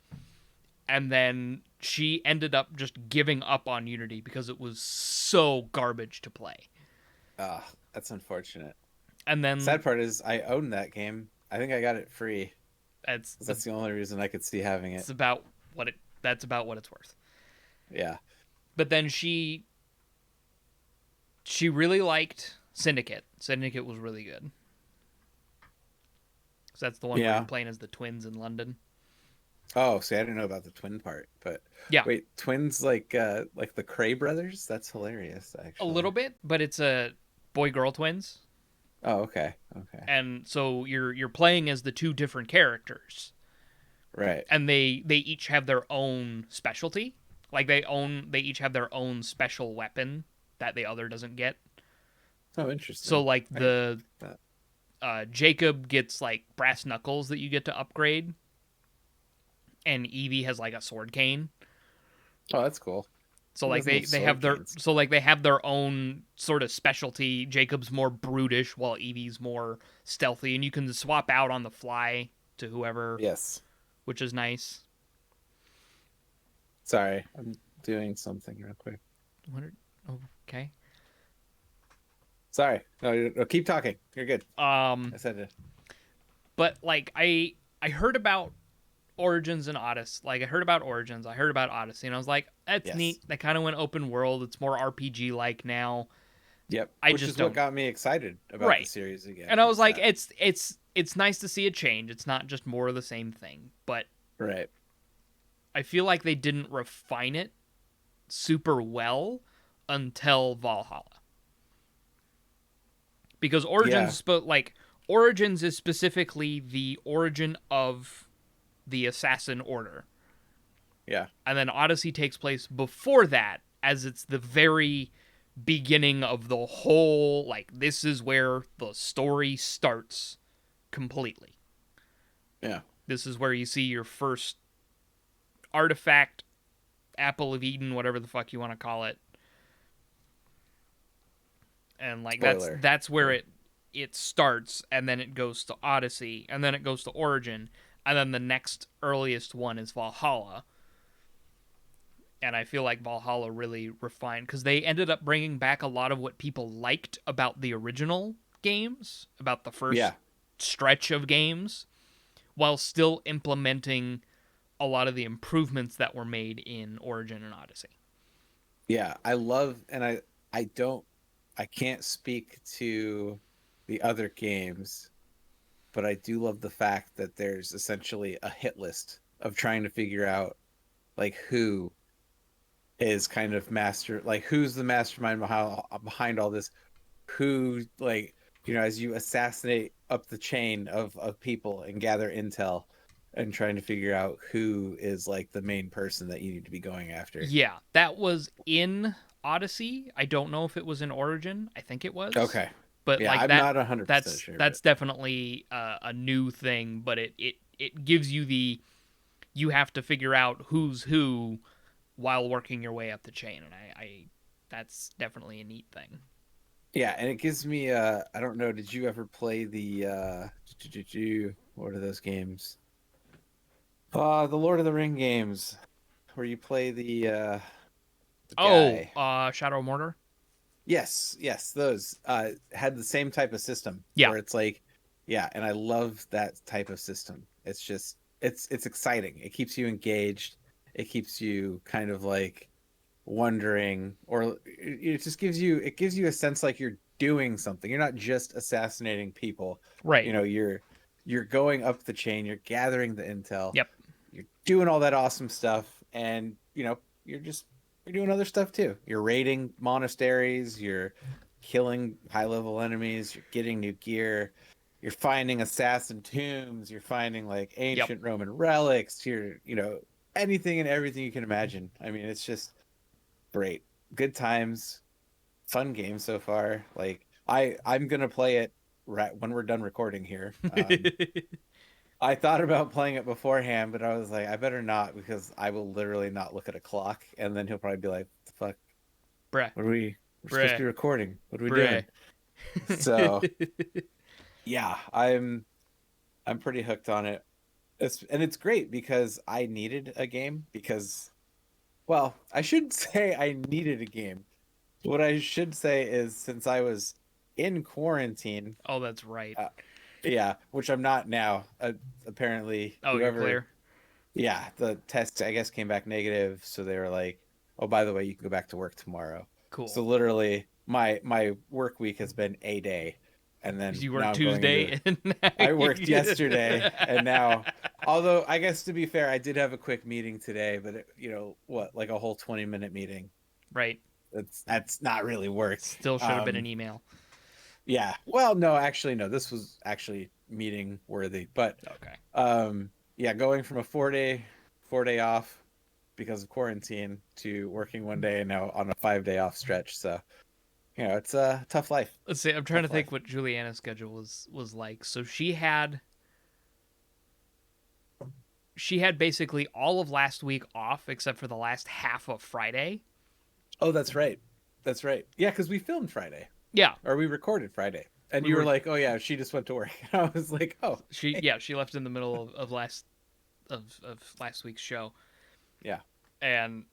S2: and then she ended up just giving up on Unity because it was so garbage to play.
S1: That's unfortunate.
S2: And then
S1: Sad part is I own that game. I think I got it free.
S2: that's
S1: 'Cause that's the only reason I could see having it.
S2: it's about that's about what it's worth.
S1: Yeah.
S2: But then she really liked Syndicate. Syndicate was really good. So that's the one where you're
S1: Yeah.
S2: playing as the twins in London.
S1: Oh, see, I didn't know about the twin part, but
S2: Yeah,
S1: wait, twins like the Cray brothers? That's hilarious,
S2: a
S1: actually.
S2: little bit, but it's a boy girl twins,
S1: Oh, okay. Okay.
S2: and so you're playing as the two different characters,
S1: Right.
S2: and they each have their own specialty. Like they each have their own special weapon that the other doesn't get.
S1: Oh,
S2: So
S1: interesting.
S2: like
S1: I
S2: the
S1: that.
S2: Jacob gets like brass knuckles that you get to upgrade, and Evie has like a sword cane.
S1: Oh, that's cool.
S2: So
S1: Who
S2: like
S1: doesn't love
S2: they have
S1: sword
S2: their
S1: canes?
S2: they have their own sort of specialty. Jacob's more brutish while Evie's more stealthy, and you can swap out on the fly to whoever,
S1: Yes.
S2: which is nice.
S1: Sorry, I'm doing something real quick.
S2: What okay.
S1: Sorry. No, no, keep talking. You're good.
S2: Um
S1: I said it.
S2: but like I heard about Origins and Odyssey. Like I heard about Origins, I heard about Odyssey, and I was like, that's
S1: Yes.
S2: neat. They kind of went open world. It's more RPG like now.
S1: Yep.
S2: I
S1: Which
S2: just
S1: is what
S2: don't.
S1: got me excited about the
S2: Right.
S1: series again.
S2: And I was
S1: Is
S2: like,
S1: that
S2: it's nice to see a change. It's not just more of the same thing. But
S1: right?
S2: I feel like they didn't refine it super well until Valhalla. Because
S1: Yeah.
S2: Origins is specifically the origin of the Assassin Order.
S1: Yeah.
S2: And then Odyssey takes place before that, as it's the very beginning of the whole, like, this is where the story starts completely.
S1: Yeah.
S2: This is where you see your first artifact, apple of Eden, whatever the fuck you want to call it. And like
S1: Spoiler.
S2: that's where
S1: Yeah.
S2: it starts, and then it goes to Odyssey, and then it goes to Origin, and then the next earliest one is Valhalla. And I feel like Valhalla really refined because they ended up bringing back a lot of what people liked about the original games, about the first
S1: Yeah.
S2: stretch of games, while still implementing a lot of the improvements that were made in Origin and Odyssey.
S1: Yeah. I love, and I don't, I can't speak to the other games, but I do love the fact that there's essentially a hit list of trying to figure out like who is kind of master, like who's the mastermind behind all this, who like as you assassinate up the chain of people and gather intel and trying to figure out who is like the main person that you need to be going after.
S2: Yeah, that was in Odyssey. I don't know if it was in Origin. I think it was.
S1: Okay.
S2: But
S1: Yeah,
S2: like
S1: I'm
S2: that
S1: not 100%
S2: that's
S1: sure, but
S2: that's definitely a new thing, but it gives you the, you have to figure out who's who while working your way up the chain, and I that's definitely a neat thing.
S1: yeah, and it gives me I don't know, did you ever play the what are those games? The Lord of the Ring games where you play the
S2: Oh,
S1: guy.
S2: Shadow of Mordor?
S1: Yes, yes, those had the same type of system
S2: Yeah.
S1: where it's like, yeah, and I love that type of system. It's just it's exciting. It keeps you engaged. It keeps you kind of like wondering, or it just gives you a sense like you're doing something. You're not just assassinating people.
S2: Right.
S1: You're going up the chain, you're gathering the intel,
S2: Yep.
S1: you're doing all that awesome stuff, and you're doing other stuff too. You're raiding monasteries, you're killing high level enemies, you're getting new gear, you're finding assassin tombs, you're finding like
S2: Yep.
S1: ancient Roman relics, anything and everything you can imagine. I mean, it's just great. Good times, fun game so far. Like I'm gonna play it right when we're done recording here. I thought about playing it beforehand, but I was like, I better not because I will literally not look at a clock, and then he'll probably be like, "The fuck,
S2: Bruh.
S1: what are we? We're supposed to
S2: Bruh.
S1: be recording. What are we
S2: Bruh.
S1: doing?" So yeah, I'm pretty hooked on it. It's great because I needed a game because, well, I shouldn't say I needed a game. What I should say is since I was in quarantine,
S2: Oh, that's right.
S1: uh, yeah, which I'm not now. Apparently,
S2: Oh, you're
S1: whoever,
S2: clear.
S1: yeah, the test I guess came back negative, so they were like, "Oh, by the way, you can go back to work tomorrow."
S2: Cool.
S1: So literally, my work week has been a day, and
S2: Because
S1: then
S2: you
S1: now
S2: work
S1: I'm going into.
S2: Tuesday and
S1: I worked yesterday, and now, although I guess to be fair, I did have a quick meeting today, but what, like a whole 20-minute meeting.
S2: right.
S1: That's not really work.
S2: Still should have been an email.
S1: Yeah. Well, no, actually, no. This was actually meeting worthy, but
S2: Okay.
S1: yeah, going from a 4-day off because of quarantine to working one day and now on a 5-day off stretch. So it's a tough life.
S2: Let's see. I'm trying to
S1: Tough
S2: think
S1: life.
S2: what Juliana's schedule was like. So she had basically all of last week off except for the last half of Friday.
S1: Oh, that's right. That's right. Yeah, because we filmed Friday
S2: Yeah,
S1: or we recorded Friday, and
S2: we
S1: you were
S2: were.
S1: like, "Oh yeah, she just went to work." I was like, "Oh, hey.
S2: She left in the middle of last week's show,
S1: Yeah,
S2: and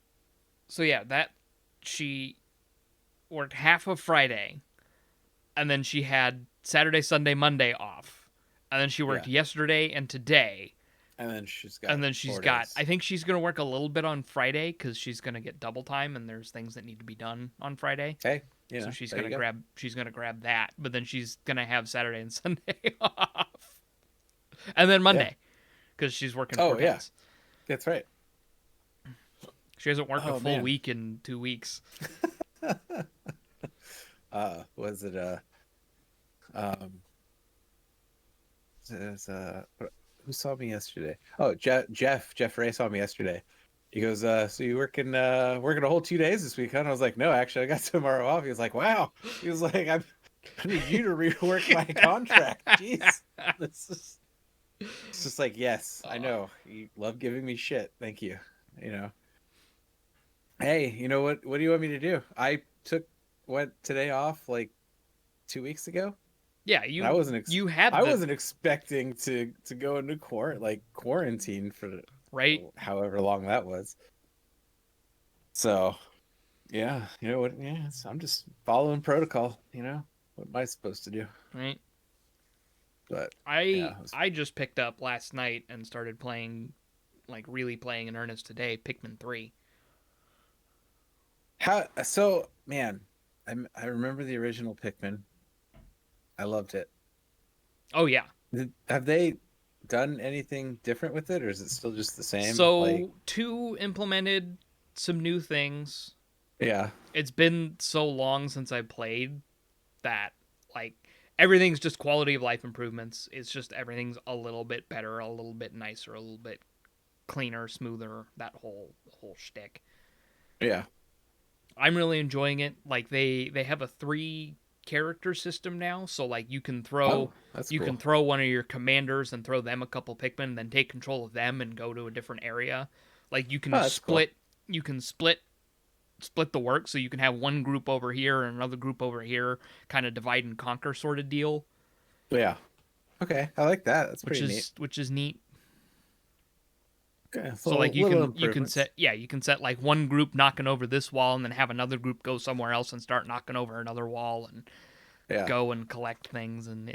S2: so yeah, that she worked half of Friday, and then she had Saturday, Sunday, Monday off, and then she worked
S1: yeah."
S2: yesterday and today,
S1: And then she's
S2: and
S1: got
S2: then she's
S1: 4 days.
S2: got. I think she's gonna work a little bit on Friday because she's gonna get double time, and there's things that need to be done on Friday.
S1: Hey,
S2: So she's
S1: there you
S2: gonna
S1: go.
S2: grab that, but then she's gonna have Saturday and Sunday off, and then
S1: Yeah.
S2: Monday because she's working four
S1: Oh yeah,
S2: tens.
S1: that's right.
S2: She hasn't worked a
S1: Oh
S2: full
S1: man.
S2: week in 2 weeks.
S1: Was it um says who saw me yesterday? Oh, Jeff Ray saw me yesterday. He goes, so you working a whole 2 days this week, huh? And I was like, no, actually I got tomorrow off. He was like, wow. He was like, I need you to rework my contract. Jeez. This is It's just like, yes, I
S2: Uh,
S1: know. You love giving me shit. Thank you. You know. Hey, you know what do you want me to do? I took what today off like 2 weeks ago.
S2: yeah,
S1: And I wasn't
S2: you had
S1: I
S2: the
S1: wasn't expecting to go into quarantine for
S2: right.
S1: however long that was. So yeah, you know what? Yeah, I'm just following protocol. What am I supposed to do?
S2: Right.
S1: But
S2: I
S1: yeah, it was,
S2: I just picked up last night and started playing, like really playing in earnest today. Pikmin 3.
S1: how so, man. I remember the original Pikmin. I loved it.
S2: Oh yeah.
S1: Have they done anything different with it, or is it still just the same? Like,
S2: So 2 implemented some new things.
S1: yeah,
S2: It's been so long since I played that like everything's just quality of life improvements. It's just everything's a little bit better, a little bit nicer, a little bit cleaner, smoother. That whole shtick.
S1: yeah.
S2: I'm really enjoying it. Like they have a 3 character system now, so like
S1: Oh, that's
S2: you can
S1: cool.
S2: throw one of your commanders and throw them a couple Pikmin, and then take control of them and go to a different area. Like
S1: Oh, that's cool.
S2: you can split the work, so you can have one group over here and another group over here, kind of divide and conquer sort of deal,
S1: Yeah. Okay, I like that. That's pretty neat.
S2: which is neat.
S1: Okay,
S2: So like
S1: little
S2: you can
S1: improvements.
S2: set like one group knocking over this wall, and then have another group go somewhere else and start knocking over another wall, and
S1: Yeah.
S2: go and collect things. And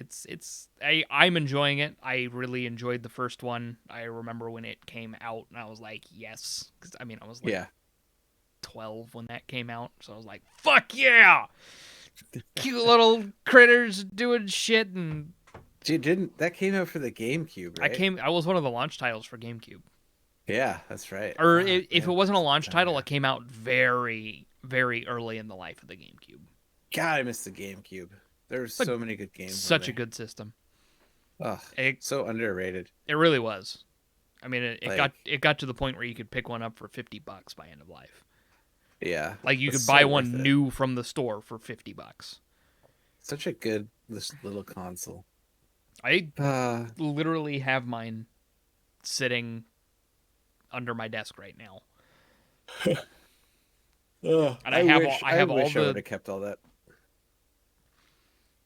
S2: I'm enjoying it. I really enjoyed the first one. I remember when it came out and I was like, yes, cuz I mean I was like
S1: Yeah.
S2: 12 when that came out, so I was like, "Fuck yeah!" Cute little critters doing shit, and
S1: Dude, didn't that came out for the GameCube, right?
S2: I was one of the launch titles for GameCube.
S1: Yeah, that's right.
S2: Or
S1: Fuck,
S2: if it
S1: man.
S2: wasn't a launch title, it came out very, very early in the life of the GameCube.
S1: God, I miss the GameCube. There's
S2: But
S1: so many good games on
S2: such a
S1: there.
S2: good system.
S1: Ugh,
S2: It
S1: so underrated.
S2: it really was. I mean,
S1: Like,
S2: it got to the point where you could pick one up for $50 by end of life.
S1: yeah,
S2: Like you
S1: it's
S2: could buy
S1: so worth
S2: one
S1: it.
S2: new from the store for $50.
S1: Such a good this little console.
S2: I
S1: Uh,
S2: literally have mine sitting under my desk right now, and I
S1: I
S2: have all
S1: wish I would
S2: the.
S1: have kept all that.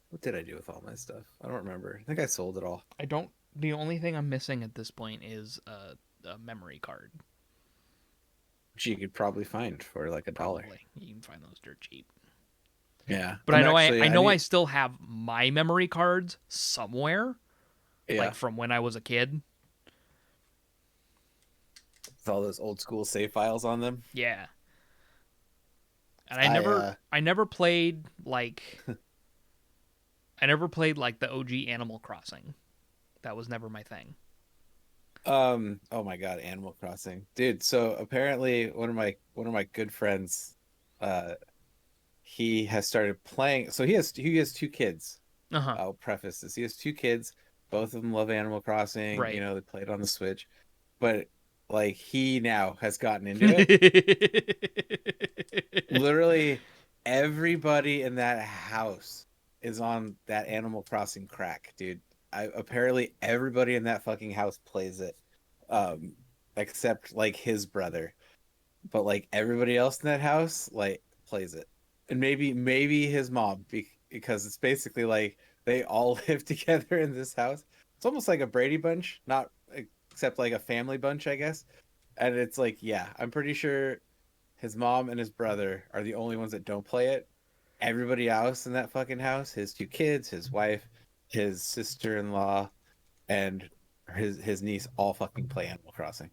S1: What did I do with all my stuff? I don't remember. I think I sold it all.
S2: I don't. The only thing I'm missing at this point is a memory card.
S1: Which you could probably find for like $1.
S2: Probably you can find those dirt cheap.
S1: Yeah,
S2: But
S1: I'm actually.
S2: I
S1: I
S2: know I
S1: need.
S2: still have my memory cards somewhere,
S1: Yeah,
S2: like from when I was a kid.
S1: with all those old school save files on them.
S2: Yeah, and
S1: I
S2: I never played like I never played like the OG Animal Crossing. That was never my thing.
S1: Oh my God, Animal Crossing. Dude, so apparently one of my good friends he has started playing. So he has two kids.
S2: Uh huh.
S1: I'll preface this. He has two kids. Both of them love Animal Crossing.
S2: Right.
S1: You know, they play it on the Switch. But like he now has gotten into it. Literally everybody in that house is on that Animal Crossing crack, dude. Apparently everybody in that fucking house plays it. Except like his brother. But like everybody else in that house like plays it. And maybe his mom because it's basically like they all live together in this house. It's almost like a Brady Bunch, not except like a family bunch, I guess. And it's like, yeah, I'm pretty sure his mom and his brother are the only ones that don't play it. Everybody else in that fucking house, his two kids, his wife, his sister-in-law, and his niece all fucking play Animal Crossing.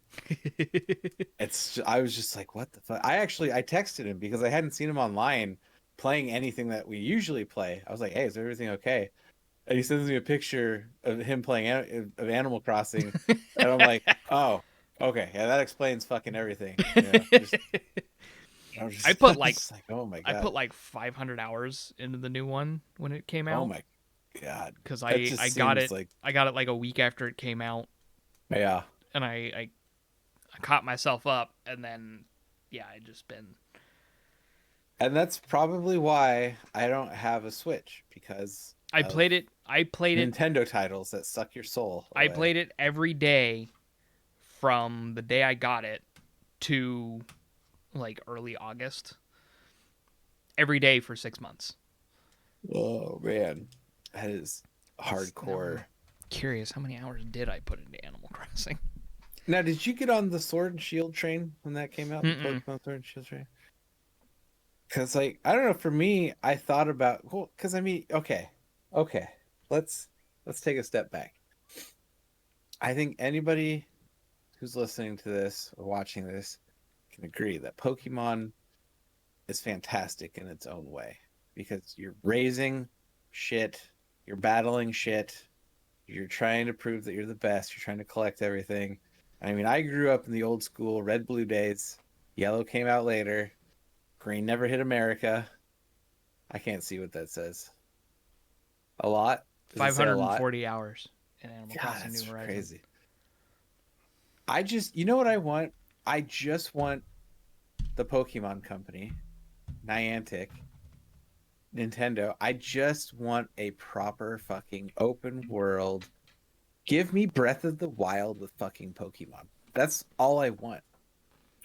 S1: I was just like, what the fuck? I texted him because I hadn't seen him online playing anything that we usually play. I was like, hey, is everything okay? And he sends me a picture of him playing of Animal Crossing, and I'm like, oh, okay, yeah, that explains fucking everything. Yeah,
S2: I put
S1: I was
S2: like
S1: just like, oh my
S2: I
S1: God,
S2: put like 500 hours into the new one when it came
S1: oh
S2: out
S1: my God,
S2: because
S1: that just
S2: I got
S1: seems
S2: it
S1: like,
S2: I got it like a week after it came out,
S1: yeah.
S2: and I caught myself up, and then yeah, I just been.
S1: And that's probably why I don't have a Switch because of
S2: I played it
S1: Nintendo titles that suck your soul
S2: I
S1: away.
S2: played it every day from the day I got it to like early August. Every day for 6 months.
S1: Oh man, that is
S2: Now
S1: hardcore.
S2: I'm curious, how many hours did I put into Animal Crossing?
S1: Now, did you get on the Sword and Shield train when that came out? The
S2: Mm-mm.
S1: Pokemon Sword and Shield train? Because, like, I don't know. For me, I thought about well, because I mean, okay, let's take a step back. I think anybody who's listening to this or watching this can agree that Pokemon is fantastic in its own way because you're raising shit, you're battling shit, you're trying to prove that you're the best, you're trying to collect everything. I mean, I grew up in the old school red blue days. Yellow came out later. Green never hit America. I can't see what that says. A lot? Does it say a lot?
S2: 540 hours in Animal
S1: God,
S2: Crossing New
S1: that's
S2: Horizons.
S1: crazy. You know what I want? I just want the Pokemon Company, Niantic, Nintendo. I just want a proper fucking open world. Give me Breath of the Wild with fucking Pokemon. That's all I want.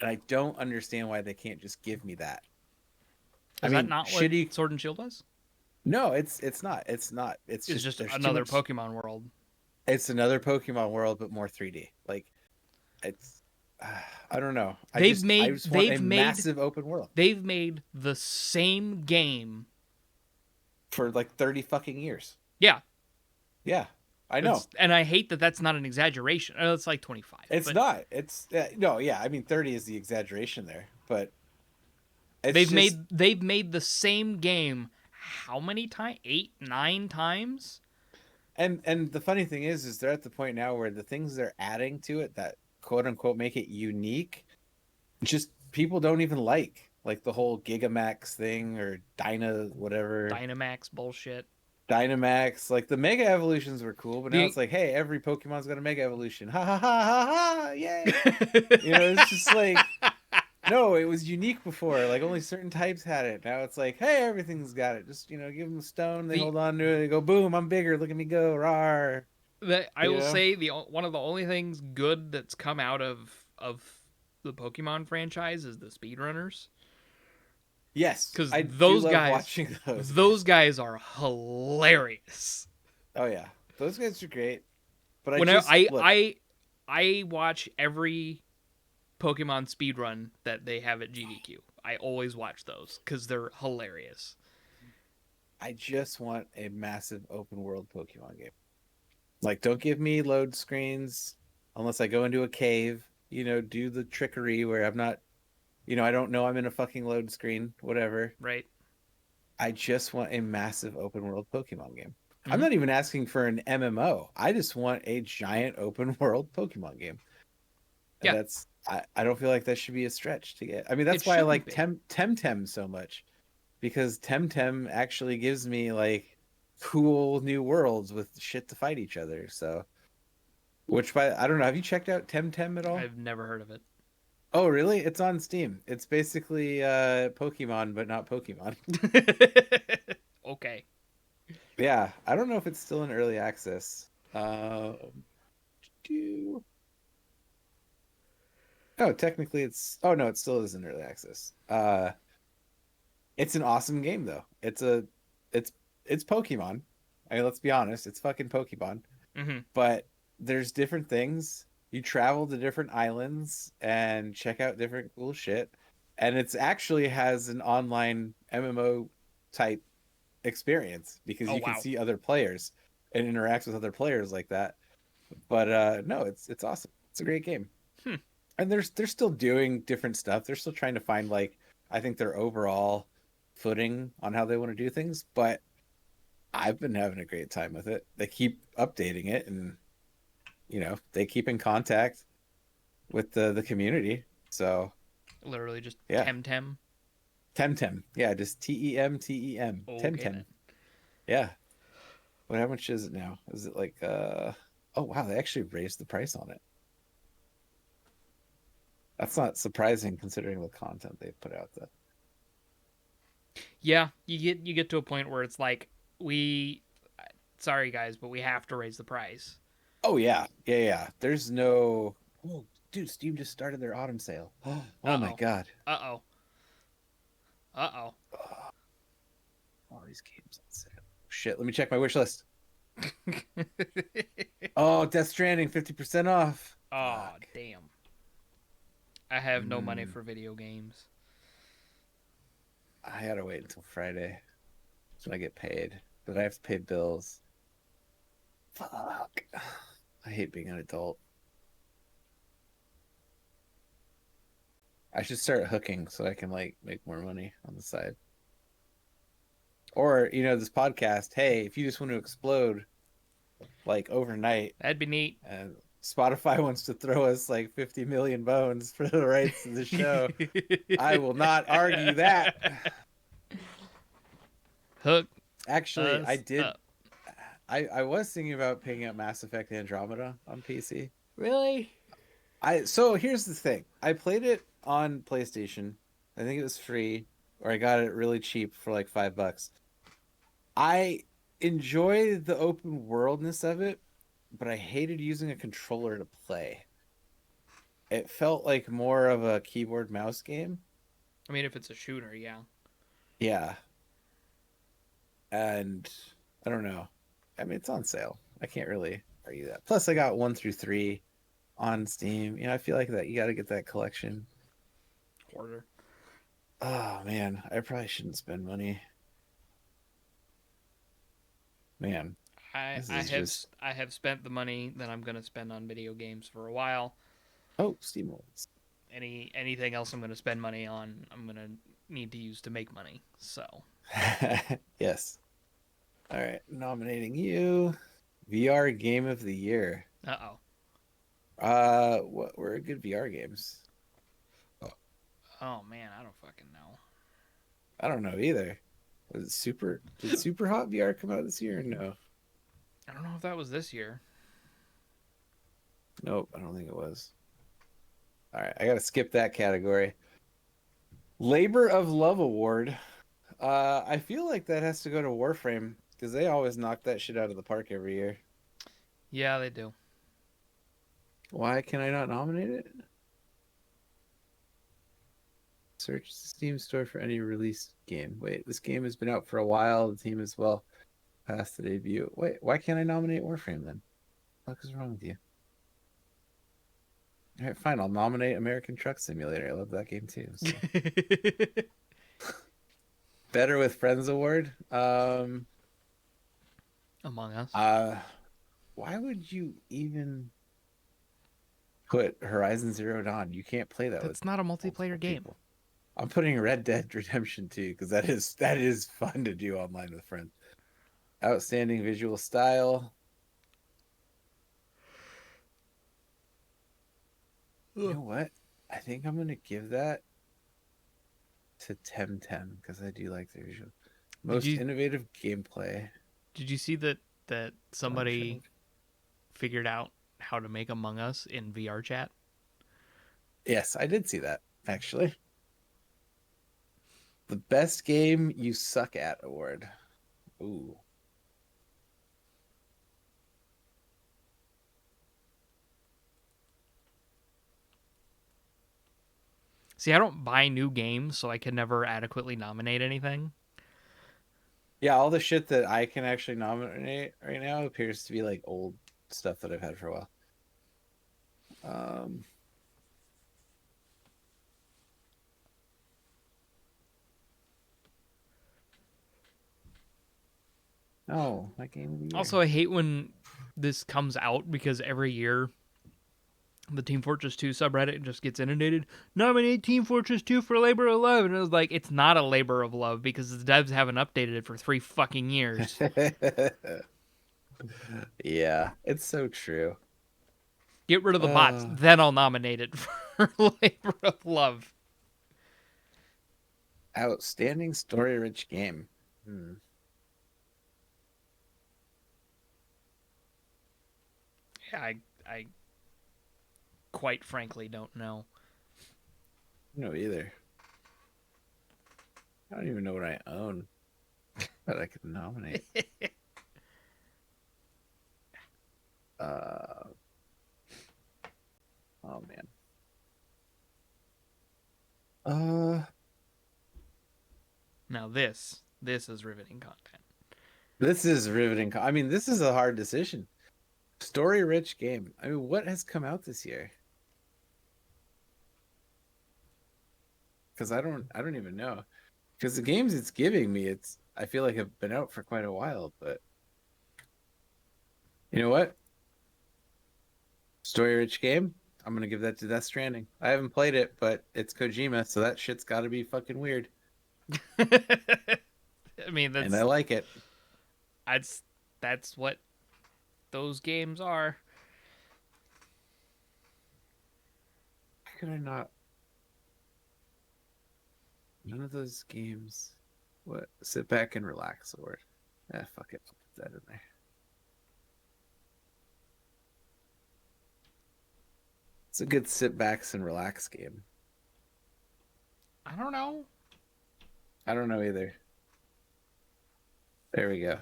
S1: And I don't understand why they can't just give me that.
S2: Is
S1: I
S2: that
S1: mean,
S2: not what
S1: shitty.
S2: Sword and Shield was?
S1: No, it's not. It's not. It's
S2: It's
S1: just
S2: just
S1: there's too
S2: another
S1: much.
S2: Pokemon world.
S1: It's another Pokemon world, but more 3D. Like it's. I don't know. I just want a massive open world
S2: They've made the same game.
S1: for like 30 fucking years.
S2: Yeah,
S1: Yeah, I know.
S2: and I hate that that's not an exaggeration. It's like 25.
S1: It's
S2: but
S1: not. It's no. Yeah, I mean 30 is the exaggeration there, but It's just
S2: They've made the same game how many times? 8, 9 times?
S1: and the funny thing is they're at the point now where the things they're adding to it that quote unquote make it unique, just people don't even like the whole Gigamax thing or Dyna whatever.
S2: Dynamax bullshit.
S1: Dynamax, like the Mega Evolutions were cool, but now
S2: The
S1: it's like, hey, every Pokemon's got a Mega Evolution. Ha ha ha ha ha! Yay! It's just like, no, it was unique before. Like only certain types had it. Now it's like, hey, everything's got it. Just give them a stone, they
S2: the
S1: hold on to it, they go, boom, I'm bigger. Look at me go, rawr.
S2: I
S1: You
S2: will
S1: know?
S2: say the one of the only things good that's come out of the Pokemon franchise is the speedrunners,
S1: Yes,
S2: because
S1: I do
S2: those
S1: love
S2: guys
S1: watching those
S2: those
S1: guys.
S2: guys are hilarious.
S1: Oh yeah, those guys are great. But I
S2: When
S1: just look,
S2: I watch every Pokemon speedrun that they have at GDQ. I always watch those because they're hilarious.
S1: I just want a massive open world Pokemon game. Like, don't give me load screens unless I go into a cave, do the trickery where I'm not, I don't know I'm in a fucking load screen, whatever.
S2: Right?
S1: I just want a massive open world Pokemon game. I'm
S2: Mm-hmm.
S1: not even asking for an MMO. I just want a giant open world Pokemon game. And
S2: Yeah,
S1: I don't feel like that should be a stretch to get. I mean,
S2: it
S1: that's why I
S2: shouldn't
S1: like
S2: be.
S1: Temtem so much because Temtem actually gives me like cool new worlds with shit to fight each other. So, which by I don't know, have you checked out Temtem at all?
S2: I've never heard of it.
S1: Oh, really? It's on Steam. It's basically Pokemon, but not Pokemon.
S2: Okay.
S1: Yeah, I don't know if it's still in early access. Do Oh, technically it's oh no, it still is in early access. It's an awesome game though. It's it's Pokemon. I mean, let's be honest, it's fucking Pokemon.
S2: Mm-hmm.
S1: But there's different things. You travel to different islands and check out different cool shit. And it's actually has an online MMO type experience because
S2: Oh
S1: you can
S2: wow.
S1: see other players and interact with other players like that. But no, it's awesome. It's a great game.
S2: Hmm.
S1: And they're still doing different stuff. They're still trying to find like I think their overall footing on how they want to do things, but I've been having a great time with it. They keep updating it and they keep in contact with the community. So,
S2: Literally just
S1: yeah.
S2: Temtem.
S1: Temtem. Yeah, just Temtem.
S2: Okay then.
S1: Temtem. Yeah. What how much is it now? Is it like oh wow, they actually raised the price on it. That's not surprising considering the content they've put out though.
S2: Yeah, you get to a point where it's like we sorry guys, but we have to raise the price.
S1: Oh yeah. Yeah, yeah. There's no Oh, dude, Steam just started their autumn sale. Oh my
S2: Uh-oh.
S1: god.
S2: Uh-oh. Uh-oh.
S1: All these games on sale. Shit, let me check my wish list. Oh, Death Stranding 50% off.
S2: Oh,
S1: Fuck.
S2: damn. I have no money
S1: Mm,
S2: for video games.
S1: I gotta wait until Friday. That's when I get paid. But I have to pay bills. Fuck. I hate being an adult. I should start hooking so I can like make more money on the side. Or, this podcast, hey, if you just want to explode like overnight
S2: That'd be neat.
S1: and Spotify wants to throw us like 50 million bones for the rights to the show, I will not argue that.
S2: Hook
S1: Actually, I
S2: us
S1: did
S2: up.
S1: I was thinking about picking up Mass Effect Andromeda on PC.
S2: Really?
S1: So here's the thing. I played it on PlayStation. I think it was free, or I got it really cheap for like $5. I enjoy the open worldness of it, but I hated using a controller to play. It felt like more of a keyboard mouse game.
S2: I mean, if it's a shooter, yeah.
S1: Yeah. And I don't know. I mean, it's on sale. I can't really argue that. Plus, I got 1 through 3 on Steam. I feel like that you got to get that collection.
S2: Hoarder.
S1: Oh man, I probably shouldn't spend money. Man,
S2: I
S1: this
S2: I
S1: is
S2: have
S1: just
S2: I have spent the money that I'm gonna spend on video games for a while.
S1: oh Steam Worlds.
S2: Anything else I'm gonna spend money on, I'm gonna need to use to make money. So,
S1: Yes. All right. Nominating you. VR game of the year.
S2: uh-oh.
S1: What were good VR games?
S2: Oh man, I don't fucking know.
S1: I don't know either. Was it super? Did Super Hot VR come out this year or no?
S2: I don't know if that was this year.
S1: Nope, I don't think it was. All right, I gotta skip that category. Labor of Love Award. I feel like that has to go to Warframe because they always knock that shit out of the park every year.
S2: Yeah, they do.
S1: Why can I not nominate it? Search the Steam store for any release game. Wait, this game has been out for a while. The team is well past the debut. Wait, why can't I nominate Warframe then? What is wrong with you? All right, fine. I'll nominate American Truck Simulator. I love that game too. So. Better with Friends Award.
S2: Among Us.
S1: Why would you even put Horizon Zero Dawn? You can't play that with
S2: That's not a multiplayer
S1: multiple
S2: game.
S1: people. I'm putting Red Dead Redemption 2 because that is fun to do online with friends. Outstanding visual style. You know what? I think I'm gonna give that to Temtem because I do like the visual.
S2: Did
S1: Most
S2: you
S1: innovative gameplay.
S2: did you see that somebody
S1: Showed.
S2: figured out how to make Among Us in VR chat?
S1: Yes, I did see that actually. The best game you suck at award. Ooh.
S2: See, I don't buy new games, so I can never adequately nominate anything.
S1: Yeah, all the shit that I can actually nominate right now appears to be like old stuff that I've had for a while. Um, oh, my game of the
S2: Also,
S1: year.
S2: I hate when this comes out because every year the Team Fortress 2 subreddit just gets inundated. Nominate Team Fortress 2 for Labor of Love. And it was like, it's not a labor of love because the devs haven't updated it for 3 fucking years.
S1: Yeah, it's so true.
S2: Get rid of the bots,
S1: Uh,
S2: then I'll nominate it for Labor of Love.
S1: Outstanding story-rich game. Hmm.
S2: Yeah, I quite frankly don't know.
S1: No, either. I don't even know what I own that I could nominate. Uh, oh man. Uh,
S2: Now this is riveting content.
S1: this is riveting. I mean, this is a hard decision. Story-rich game. I mean, what has come out this year? Because I don't even know. Because the games it's giving me, I feel like have been out for quite a while. But you know what? Story-rich game. I'm gonna give that to Death Stranding. I haven't played it, but it's Kojima, so that shit's got to be fucking weird,
S2: I mean
S1: and I like it.
S2: that's that's what those games are.
S1: How could I not? None of those games. What? Sit back and relax award. Ah, fuck it. I'll put that in there. It's a good sit backs and relax game.
S2: I don't know.
S1: I don't know either. There we go.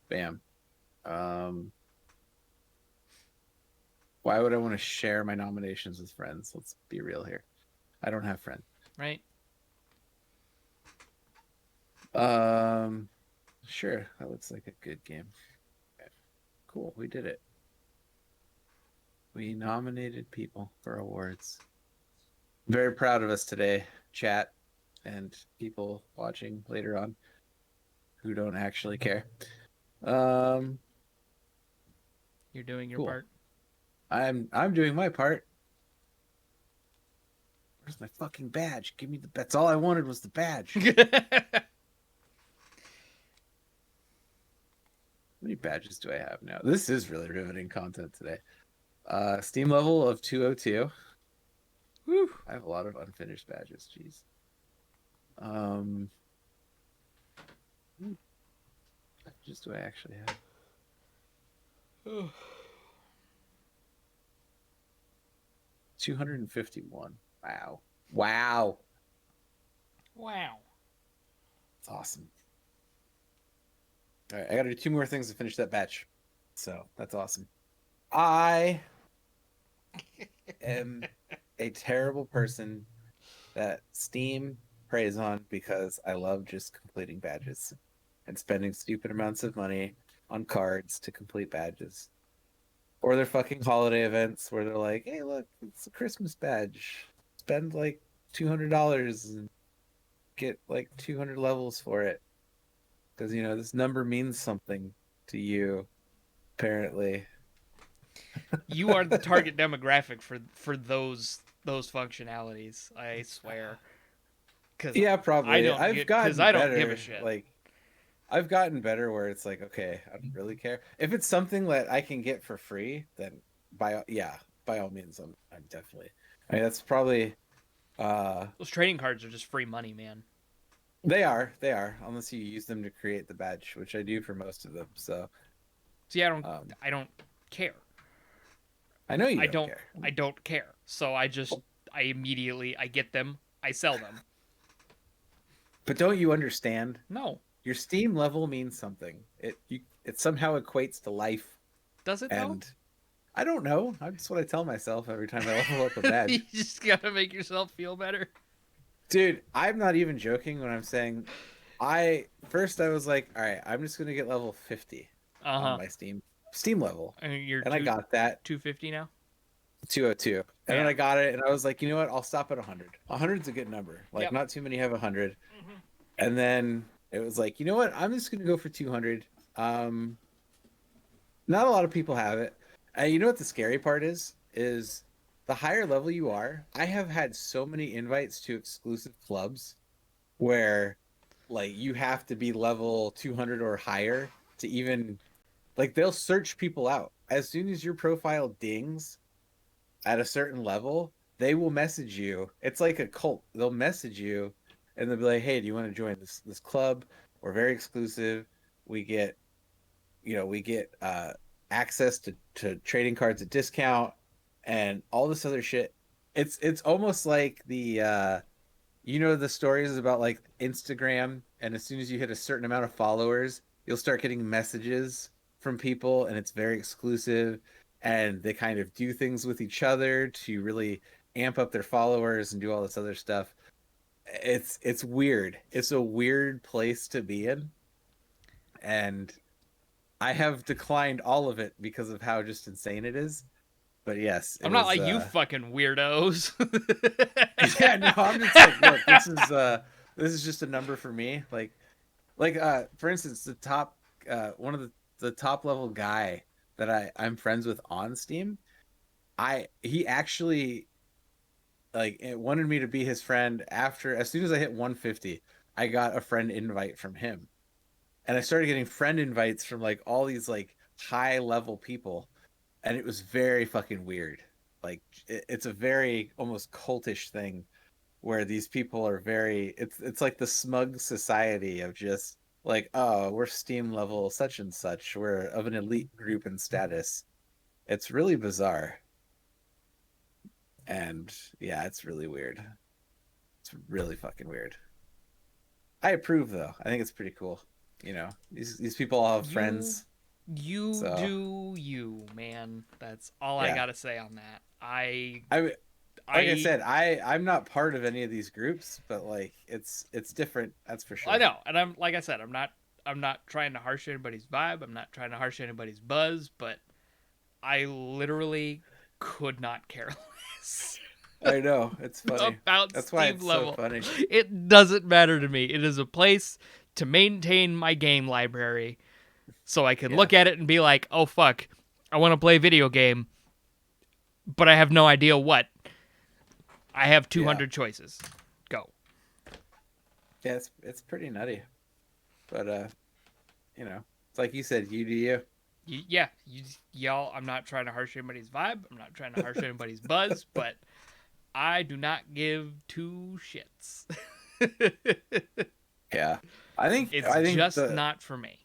S1: Bam. Um, why would I want to share my nominations with friends? Let's be real here. I don't have friends.
S2: Right?
S1: Um, sure. That looks like a good game. Okay. Cool. We did it. We nominated people for awards. Very proud of us today, chat, and people watching later on who don't actually care. Um,
S2: You're doing your
S1: cool.
S2: part.
S1: I'm doing my part. where's my fucking badge? Give me the. That's all I wanted was the badge. How many badges do I have now? This is really riveting content today. Steam level of 202. Whew, I have a lot of unfinished badges. Jeez. Badges do I actually have? 251. Wow. Wow.
S2: Wow.
S1: That's awesome. All right, I got to do 2 more things to finish that batch. So that's awesome. I am a terrible person that Steam preys on because I love just completing badges and spending stupid amounts of money on cards to complete badges. Or their fucking holiday events where they're like, hey, look, it's a Christmas badge. Spend like $200 and get like 200 levels for it. Because, this number means something to you, apparently.
S2: You are the target demographic for those functionalities. I swear.
S1: Yeah, probably. I've gotten
S2: I
S1: better.
S2: don't give a shit.
S1: Like, I've gotten better where it's like, okay, I don't really care. If it's something that I can get for free, then by all means, I'm definitely. I mean, that's probably.
S2: Those trading cards are just free money, man.
S1: They are, unless you use them to create the badge, which I do for most of them. So.
S2: See, I don't care.
S1: I know you don't care.
S2: I don't care. So I immediately get them, I sell them.
S1: But don't you understand?
S2: No.
S1: Your Steam level means something. It somehow equates to life.
S2: Does it
S1: and
S2: though?
S1: I don't know. That's what I tell myself every time I level up a badge.
S2: You just gotta make yourself feel better.
S1: Dude, I'm not even joking when I'm saying I was like, all right, I'm just gonna get level 50 on my Steam level.
S2: And
S1: I got that.
S2: 250 now?
S1: 202. And then I got it and I was like, you know what? I'll stop at 100. 100's a good number. Like not too many have 100. Mm-hmm. And then it was like, you know what? I'm just gonna go for 200. Not a lot of people have it. And you know what the scary part is? Is the higher level you are, I have had so many invites to exclusive clubs where like you have to be level 200 or higher to even like they'll search people out. As soon as your profile dings at a certain level, they will message you. It's like a cult. They'll message you and they'll be like, "Hey, do you want to join this club? We're very exclusive. We get access to trading cards at discount and all this other shit." It's almost like the the stories about like Instagram, and as soon as you hit a certain amount of followers, you'll start getting messages from people and it's very exclusive and they kind of do things with each other to really amp up their followers and do all this other stuff. It's weird. It's a weird place to be in. And I have declined all of it because of how just insane it is. But yes,
S2: I'm not like you fucking weirdos.
S1: Yeah, no, I'm just like, look, this is just a number for me. Like for instance, the top one of the top level guy that I'm friends with on Steam, he actually like it wanted me to be his friend as soon as I hit 150, I got a friend invite from him. And I started getting friend invites from like all these like high level people. And it was very fucking weird. Like it's a very almost cultish thing where these people are it's like the smug society of just like, oh, we're Steam level such and such. We're of an elite group and status. It's really bizarre. And yeah, it's really weird. It's really fucking weird. I approve though. I think it's pretty cool. These people all have friends.
S2: You do you, man. That's all I gotta say on that. I
S1: said, I'm not part of any of these groups, but like it's different. That's for sure.
S2: I know, and I'm like I said, I'm not trying to harsh anybody's vibe. I'm not trying to harsh anybody's buzz, but I literally could not care less.
S1: I know, it's funny.
S2: That's why it's level.
S1: So funny.
S2: It doesn't matter to me. It is a place to maintain my game library, so I can look at it and be like, "Oh fuck, I want to play a video game, but I have no idea what." I have
S1: Yeah.
S2: 200 choices. Go.
S1: Yeah, it's pretty nutty. But it's like you said, you do you.
S2: Yeah, y'all. I'm not trying to harsh anybody's vibe. I'm not trying to harsh anybody's buzz, but I do not give two shits.
S1: Yeah. I
S2: It's
S1: think
S2: just not for me.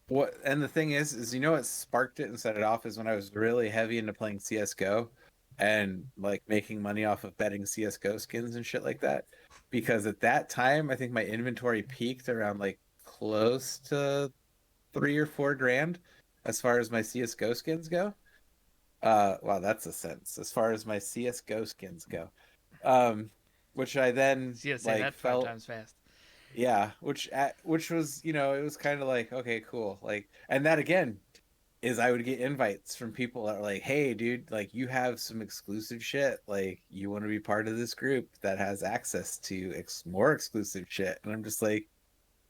S1: the thing is what sparked it and set it off is when I was really heavy into playing CS:GO and like making money off of betting CS:GO skins and shit like that. Because at that time, I think my inventory peaked around like close to 3 or 4 grand as far as my CS:GO skins go. Wow, that's a sentence. As far as my CS:GO skins go, um, which I then
S2: So yeah, say
S1: like
S2: that five
S1: felt,
S2: times fast.
S1: yeah, which was it was kind of like okay, cool, like, and that again is I would get invites from people that are like, hey, dude, like you have some exclusive shit, like you want to be part of this group that has access to more exclusive shit, and I'm just like,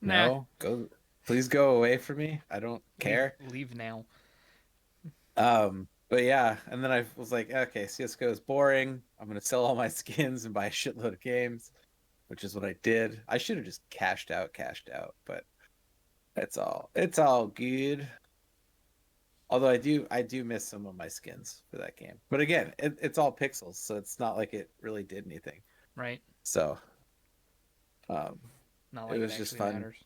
S2: Nah,
S1: no, go, please go away from me. I don't care.
S2: leave now.
S1: But yeah, and then I was like, okay, CS:GO is boring. I'm gonna sell all my skins and buy a shitload of games, which is what I did. I should have just cashed out, but it's all good. Although I do miss some of my skins for that game. But again, it's all pixels, so it's not like it really did anything.
S2: Right?
S1: So um
S2: Not
S1: it
S2: like it
S1: was just
S2: actually
S1: fun.
S2: matters.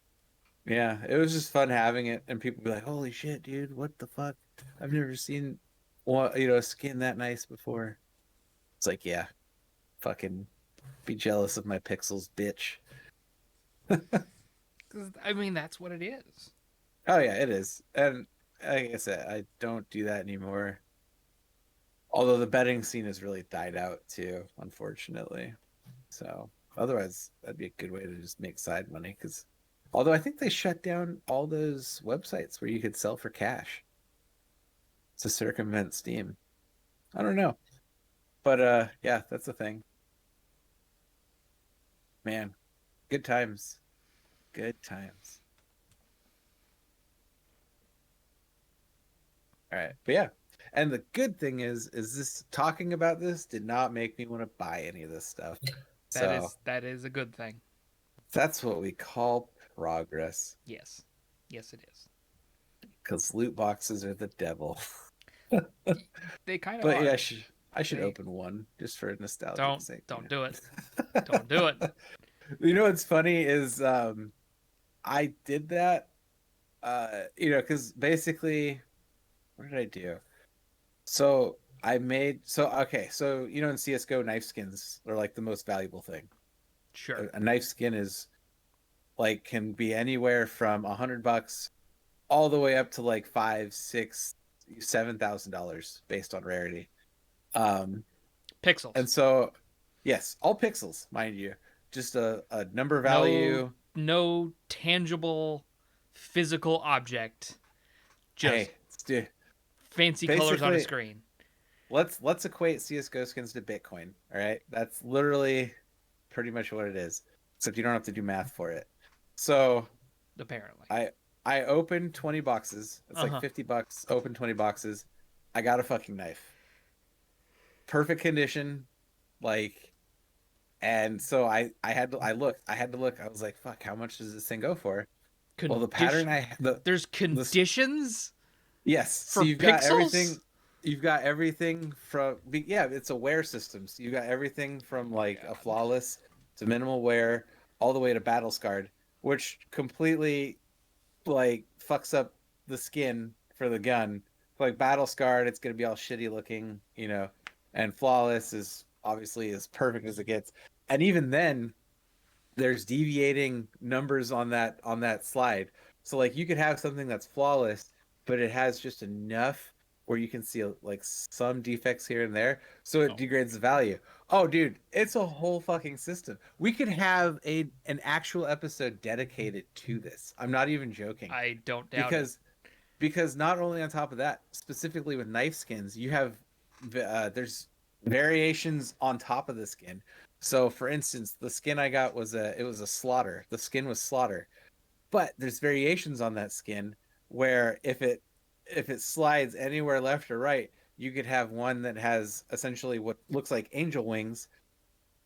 S1: Yeah, it was just fun having it, and people be like, "Holy shit, dude! What the fuck? I've never seen a skin that nice before." It's like, yeah, fucking be jealous of my pixels, bitch.
S2: 'Cause, I mean, that's what it is.
S1: Oh yeah, it is. And like I said, I don't do that anymore. Although the betting scene has really died out too, unfortunately. So otherwise, that'd be a good way to just make side money. Because although I think they shut down all those websites where you could sell for cash to circumvent Steam. I don't know, but yeah, that's the thing. Man, good times, good times. All right, but yeah, and the good thing is this talking about this did not make me want to buy any of this stuff. So
S2: That is a good thing.
S1: that's what we call progress,
S2: Yes, yes, it is.
S1: because loot boxes are the devil.
S2: They kind of
S1: But yeah,
S2: are.
S1: I should
S2: They
S1: open one just for nostalgic
S2: don't
S1: sake.
S2: don't do it. Don't do it.
S1: What's funny is I did that because basically what did I do? So I made so okay, so in CS:GO knife skins are like the most valuable thing.
S2: Sure.
S1: A knife skin is like can be anywhere from $100 all the way up to like five, six, $7,000 based on rarity. Um,
S2: Pixels.
S1: and so yes, all pixels, mind you, just a number
S2: No
S1: value.
S2: no tangible physical object. Just
S1: Hey, dude,
S2: fancy colors on a
S1: basically
S2: screen.
S1: let's equate CS:GO skins to Bitcoin. All right, that's literally pretty much what it is, except you don't have to do math for it. So
S2: Apparently.
S1: I I opened 20 boxes. It's like
S2: Uh-huh.
S1: $50. Open 20 boxes. I got a fucking knife. Perfect condition, like, and so I had to look. I was like, fuck, how much does this thing go for? Well, the pattern
S2: Condition
S1: I the
S2: There's
S1: the
S2: conditions
S1: yes, so
S2: for pixels?
S1: you've got everything from yeah, it's a wear system. So you got everything from
S2: Oh my
S1: like a
S2: god.
S1: flawless to minimal wear all the way to battle scarred, which completely like fucks up the skin for the gun. Like battle scarred, it's gonna be all shitty looking, and flawless is obviously as perfect as it gets. And even then, there's deviating numbers on that slide. So like you could have something that's flawless, but it has just enough where you can see like some defects here and there, so it
S2: Oh,
S1: degrades the value. Oh, dude, it's a whole fucking system. We could have an actual episode dedicated to this. I'm not even joking,
S2: I don't doubt it.
S1: because not only on top of that, specifically with knife skins, you have there's variations on top of the skin. So, for instance, the skin I got was a slaughter. The skin was slaughter, but there's variations on that skin where if it slides anywhere left or right, you could have one that has essentially what looks like angel wings,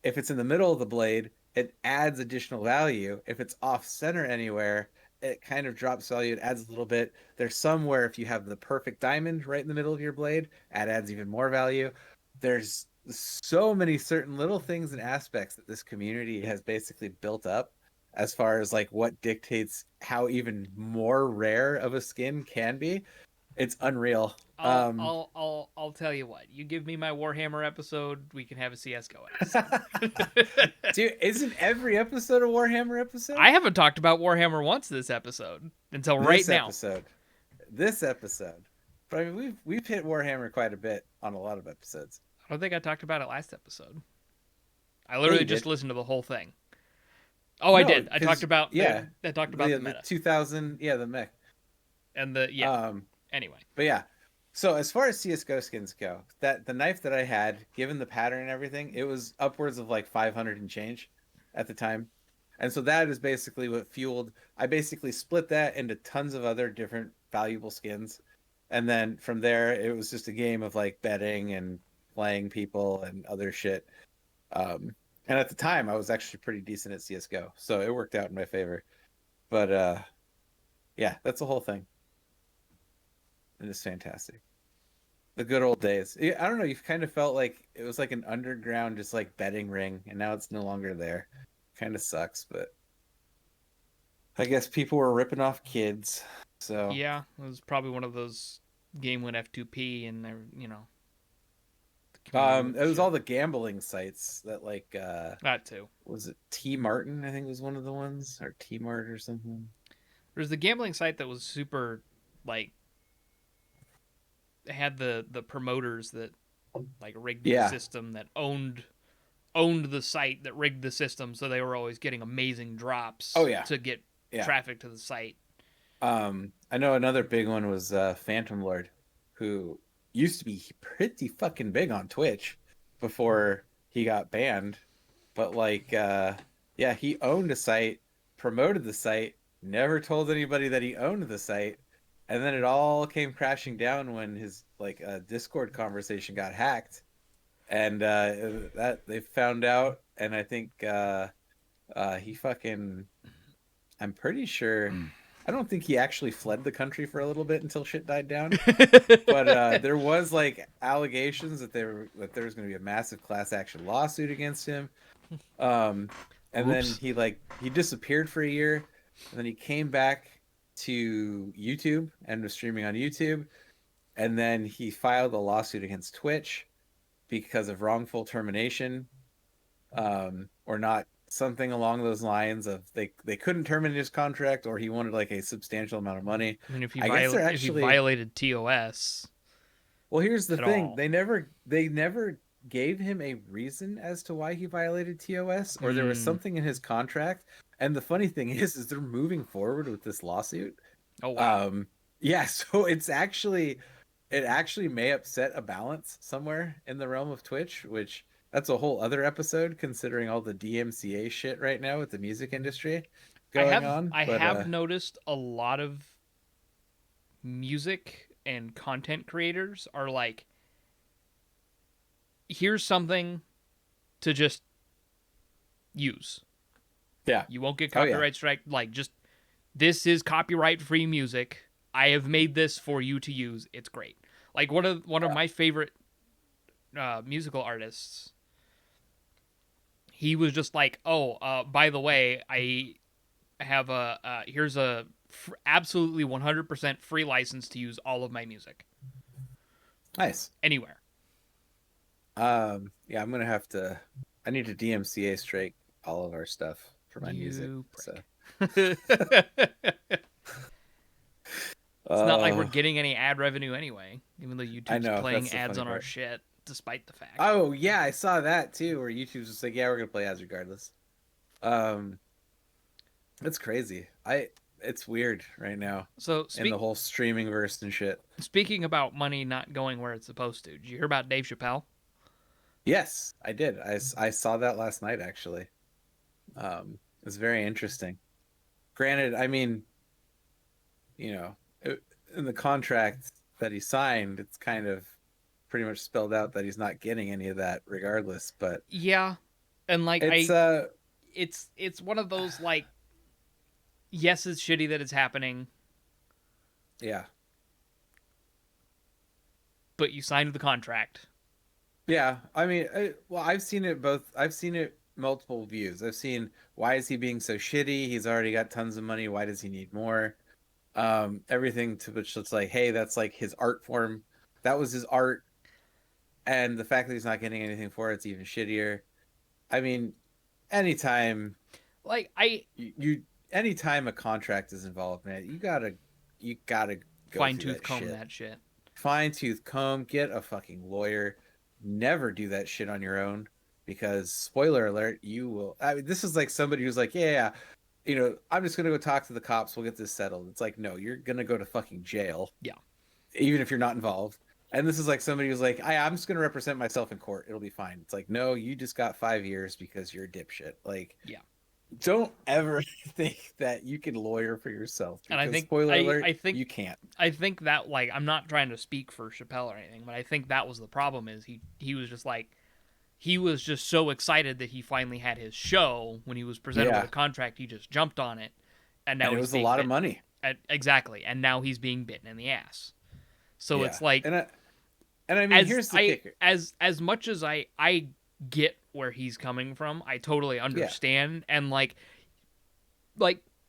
S1: If it's in the middle of the blade, it adds additional value. If it's off center anywhere, it kind of drops value. It adds a little bit. There's some where if you have the perfect diamond right in the middle of your blade, it adds even more value. There's so many certain little things and aspects that this community has basically built up as far as like what dictates how even more rare of a skin can be. It's unreal.
S2: I'll tell you what. You give me my Warhammer episode, we can have a CS:GO episode.
S1: Dude, isn't every episode a Warhammer episode?
S2: I haven't talked about Warhammer once this episode until right
S1: This
S2: now.
S1: episode. This episode. But I mean we've hit Warhammer quite a bit on a lot of episodes.
S2: I don't think I talked about it last episode. I
S1: Yeah,
S2: literally
S1: you
S2: just
S1: did.
S2: listened to the whole thing. Oh, I
S1: No,
S2: did. I
S1: because
S2: talked about
S1: yeah,
S2: I talked about the
S1: the
S2: meta
S1: 2000, yeah, the mech.
S2: and the yeah.
S1: Um,
S2: Anyway,
S1: but yeah. So as far as CS:GO skins go, that the knife that I had, given the pattern and everything, it was upwards of like 500 and change at the time. And so that is basically what fueled. I basically split that into tons of other different valuable skins. And then from there, it was just a game of like betting and playing people and other shit. And at the time, I was actually pretty decent at CS:GO, so it worked out in my favor. But yeah, that's the whole thing. It is fantastic. The good old days. Yeah, I don't know. You've kind of felt like it was like an underground, just like betting ring, and now it's no longer there. Kind of sucks, but I guess people were ripping off kids. So,
S2: yeah, it was probably one of those game went F2P and the community went
S1: it
S2: to
S1: was
S2: shit.
S1: all the gambling sites that like
S2: That too.
S1: was it T Martin? I think was one of the ones, or T Mart or something.
S2: There's the gambling site that was super like had the promoters that like rigged the
S1: Yeah.
S2: system that owned the site that rigged the system, so they were always getting amazing
S1: Oh
S2: drops
S1: yeah.
S2: to get
S1: Yeah.
S2: traffic to the site.
S1: I know another big one was Phantom Lord, who used to be pretty fucking big on Twitch before he got banned. But like, yeah, he owned a site, promoted the site, never told anybody that he owned the site, and then it all came crashing down when his like Discord conversation got hacked, and that they found out, and I think he fucking I'm pretty sure. I don't think he actually fled the country for a little bit until shit died down. But there was like allegations that there was going to be a massive class action lawsuit against him. Um, and then
S2: Oops.
S1: he disappeared for a year, and then he came back to YouTube and was streaming on YouTube. And then he filed a lawsuit against Twitch because of wrongful termination, or not something along those lines of they couldn't terminate his contract, or he wanted like a substantial amount of money.
S2: I mean,
S1: I guess they're
S2: if he
S1: actually,
S2: violated TOS
S1: well, here's the
S2: at
S1: thing.
S2: all,
S1: They never gave him a reason as to why he violated TOS, or there was
S2: mm.
S1: something in his contract. And the funny thing is they're moving forward with this lawsuit.
S2: Oh wow.
S1: Um yeah, so it actually may upset a balance somewhere in the realm of Twitch, which that's a whole other episode considering all the DMCA shit right now with the music industry going on.
S2: I
S1: But
S2: have noticed a lot of music and content creators are like, here's something to just use.
S1: yeah.
S2: You won't get
S1: Oh yeah.
S2: copyright strike. Like, just this is copyright free music. I have made this for you to use. It's great. Like one of
S1: Yeah.
S2: my favorite musical artists. He was just like, oh, by the way, I have a here's a absolutely 100% free license to use all of my music
S1: Nice.
S2: anywhere.
S1: Yeah, I'm gonna have to I need to DMCA straight all of our stuff for my music.
S2: You
S1: So
S2: prick. It's not like we're
S1: uh
S2: getting any ad revenue anyway, even though
S1: I
S2: YouTube's
S1: know,
S2: playing
S1: that's the
S2: ads
S1: funny
S2: on our
S1: part.
S2: shit, despite the fact.
S1: Oh yeah, I saw that too, where YouTube's just like, yeah, we're gonna play ads regardless. Um, it's crazy. It's weird right now
S2: So
S1: in the whole streaming verse and shit.
S2: speaking about money not going where it's supposed to, did you hear about Dave Chappelle?
S1: Yes, I did. I saw that last night actually. It's very interesting. Granted, I mean, you know, in the contract that he signed, it's kind of pretty much spelled out that he's not getting any of that regardless. But
S2: Yeah, And like
S1: It's
S2: it's one of those like, yes, it's shitty that it's happening,
S1: yeah.
S2: but you signed the contract.
S1: Yeah, I mean, well, I've seen it both. I've seen it multiple views. I've seen why is he being so shitty? He's already got tons of money. Why does he need more? Everything to which it's like, hey, that's like his art form. That was his art, and the fact that he's not getting anything for it's even shittier. I mean, anytime
S2: Like I
S1: you anytime a contract is involved, man, you gotta go
S2: fine
S1: through
S2: tooth
S1: that
S2: comb
S1: shit.
S2: that shit.
S1: Fine tooth comb, get a fucking lawyer. Never do that shit on your own because spoiler alert, you will. I mean, this is like somebody who's like, yeah, I'm just gonna go talk to the cops. We'll get this settled. It's like, no, you're gonna go to fucking jail,
S2: Yeah.
S1: even if you're not involved. And this is like somebody who's like, I'm just gonna represent myself in court. It'll be fine. It's like, no, you just got 5 years because you're a dipshit. Like,
S2: Yeah.
S1: don't ever think that you can lawyer for yourself
S2: And I
S1: because
S2: think
S1: spoiler alert,
S2: I think
S1: you can't.
S2: I think that, like, I'm not trying to speak for Chappelle or anything, but I think that was the problem. Is he was just like, he was just so excited that he finally had his show. When he was presented with
S1: Yeah,
S2: a contract, he just jumped on it, and
S1: and
S2: now
S1: it
S2: he's
S1: was a
S2: being
S1: lot of
S2: bitten.
S1: money.
S2: Exactly, and now he's being bitten in the ass. So
S1: Yeah,
S2: it's like,
S1: and I mean,
S2: as
S1: here's the
S2: I
S1: kicker.
S2: as much as I get where he's coming from, I totally
S1: Yeah,
S2: understand. And like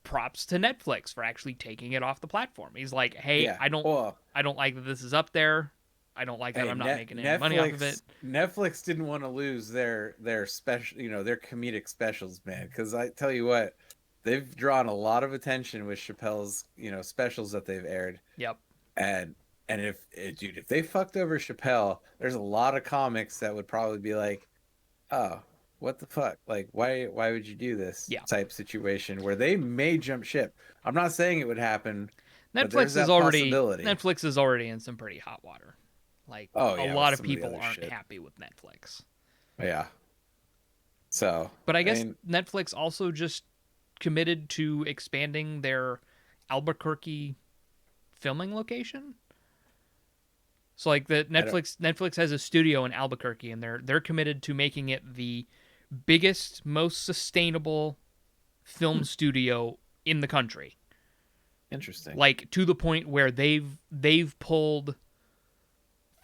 S2: props to Netflix for actually taking it off the platform. He's like, "Hey,
S1: yeah. Well,
S2: I don't like that this is up there. I don't like that
S1: hey,
S2: I'm not making any money off of it."
S1: Netflix didn't want to lose their special, their comedic specials, man. Because I tell you what, they've drawn a lot of attention with Chappelle's, specials that they've aired.
S2: Yep.
S1: And dude, if they fucked over Chappelle, there's a lot of comics that would probably be like, oh, what the fuck? Like, why would you do this
S2: Yeah.
S1: type situation where they may jump ship? I'm not saying it would happen, but there's
S2: Netflix is
S1: that
S2: already
S1: possibility.
S2: Netflix is already in some pretty hot water. Like,
S1: Oh
S2: a
S1: yeah, with
S2: lot of
S1: some of the
S2: people
S1: other
S2: aren't
S1: shit.
S2: happy with Netflix.
S1: Yeah. So,
S2: But I
S1: I
S2: guess
S1: mean,
S2: Netflix also just committed to expanding their Albuquerque filming location. So like the
S1: I don't.
S2: Netflix has a studio in Albuquerque, and they're committed to making it the biggest, most sustainable film
S1: Hmm,
S2: studio in the country.
S1: interesting.
S2: Like, to the point where they've pulled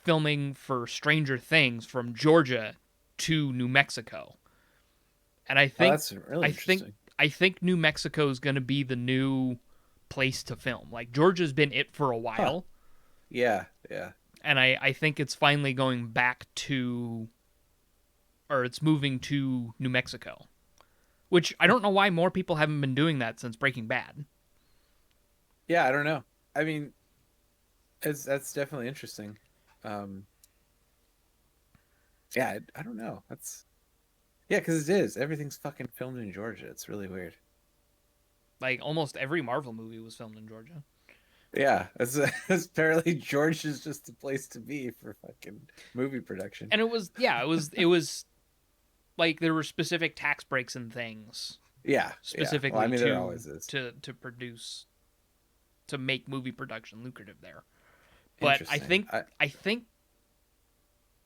S2: filming for Stranger Things from Georgia to New Mexico. And
S1: Oh, that's really
S2: I think
S1: interesting.
S2: I think New Mexico is going to be the new place to film. Like, Georgia's been it for a
S1: Huh.
S2: while,
S1: Yeah, yeah.
S2: and I think it's finally going back to, or it's moving to New Mexico. Which I don't know why more people haven't been doing that since Breaking Bad.
S1: Yeah, I don't know. I mean, that's definitely interesting. Um, yeah, I don't know. That's yeah, because it is. Everything's fucking filmed in Georgia. It's really weird.
S2: Like, almost every Marvel movie was filmed in Georgia.
S1: Yeah, it's, apparently Georgia's just the place to be for fucking movie production.
S2: And it was, yeah, it was like there were specific tax breaks and things
S1: Yeah, yeah. Well, I
S2: specifically
S1: mean, there always is.
S2: to produce, to make movie production lucrative there. But
S1: Interesting.
S2: I think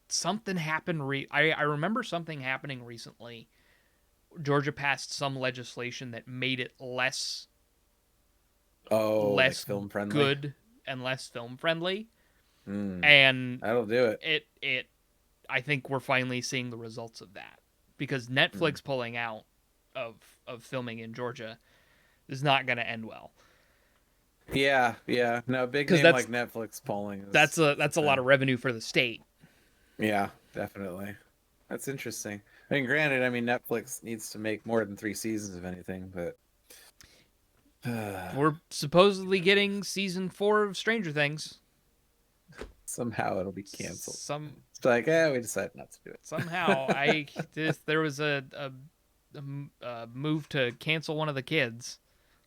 S2: something happened. I remember something happening recently. Georgia passed some legislation that made it
S1: Like
S2: less
S1: film friendly.
S2: good and less film friendly.
S1: Hmm.
S2: And
S1: That'll do it.
S2: it I think we're finally seeing the results of that, because
S1: Hmm.
S2: Netflix pulling out of filming in Georgia is not going to end well.
S1: Yeah, yeah. No, big
S2: Because
S1: name like Netflix polling
S2: that's
S1: is
S2: a lot of revenue for the state.
S1: yeah, definitely. That's interesting. I mean, granted, I mean Netflix needs to make more than 3 seasons of anything, but
S2: We're supposedly getting season 4 of Stranger Things.
S1: somehow it'll be canceled.
S2: Some
S1: It's like, yeah, we decided not to do it.
S2: Somehow I this there was a move to cancel one of the kids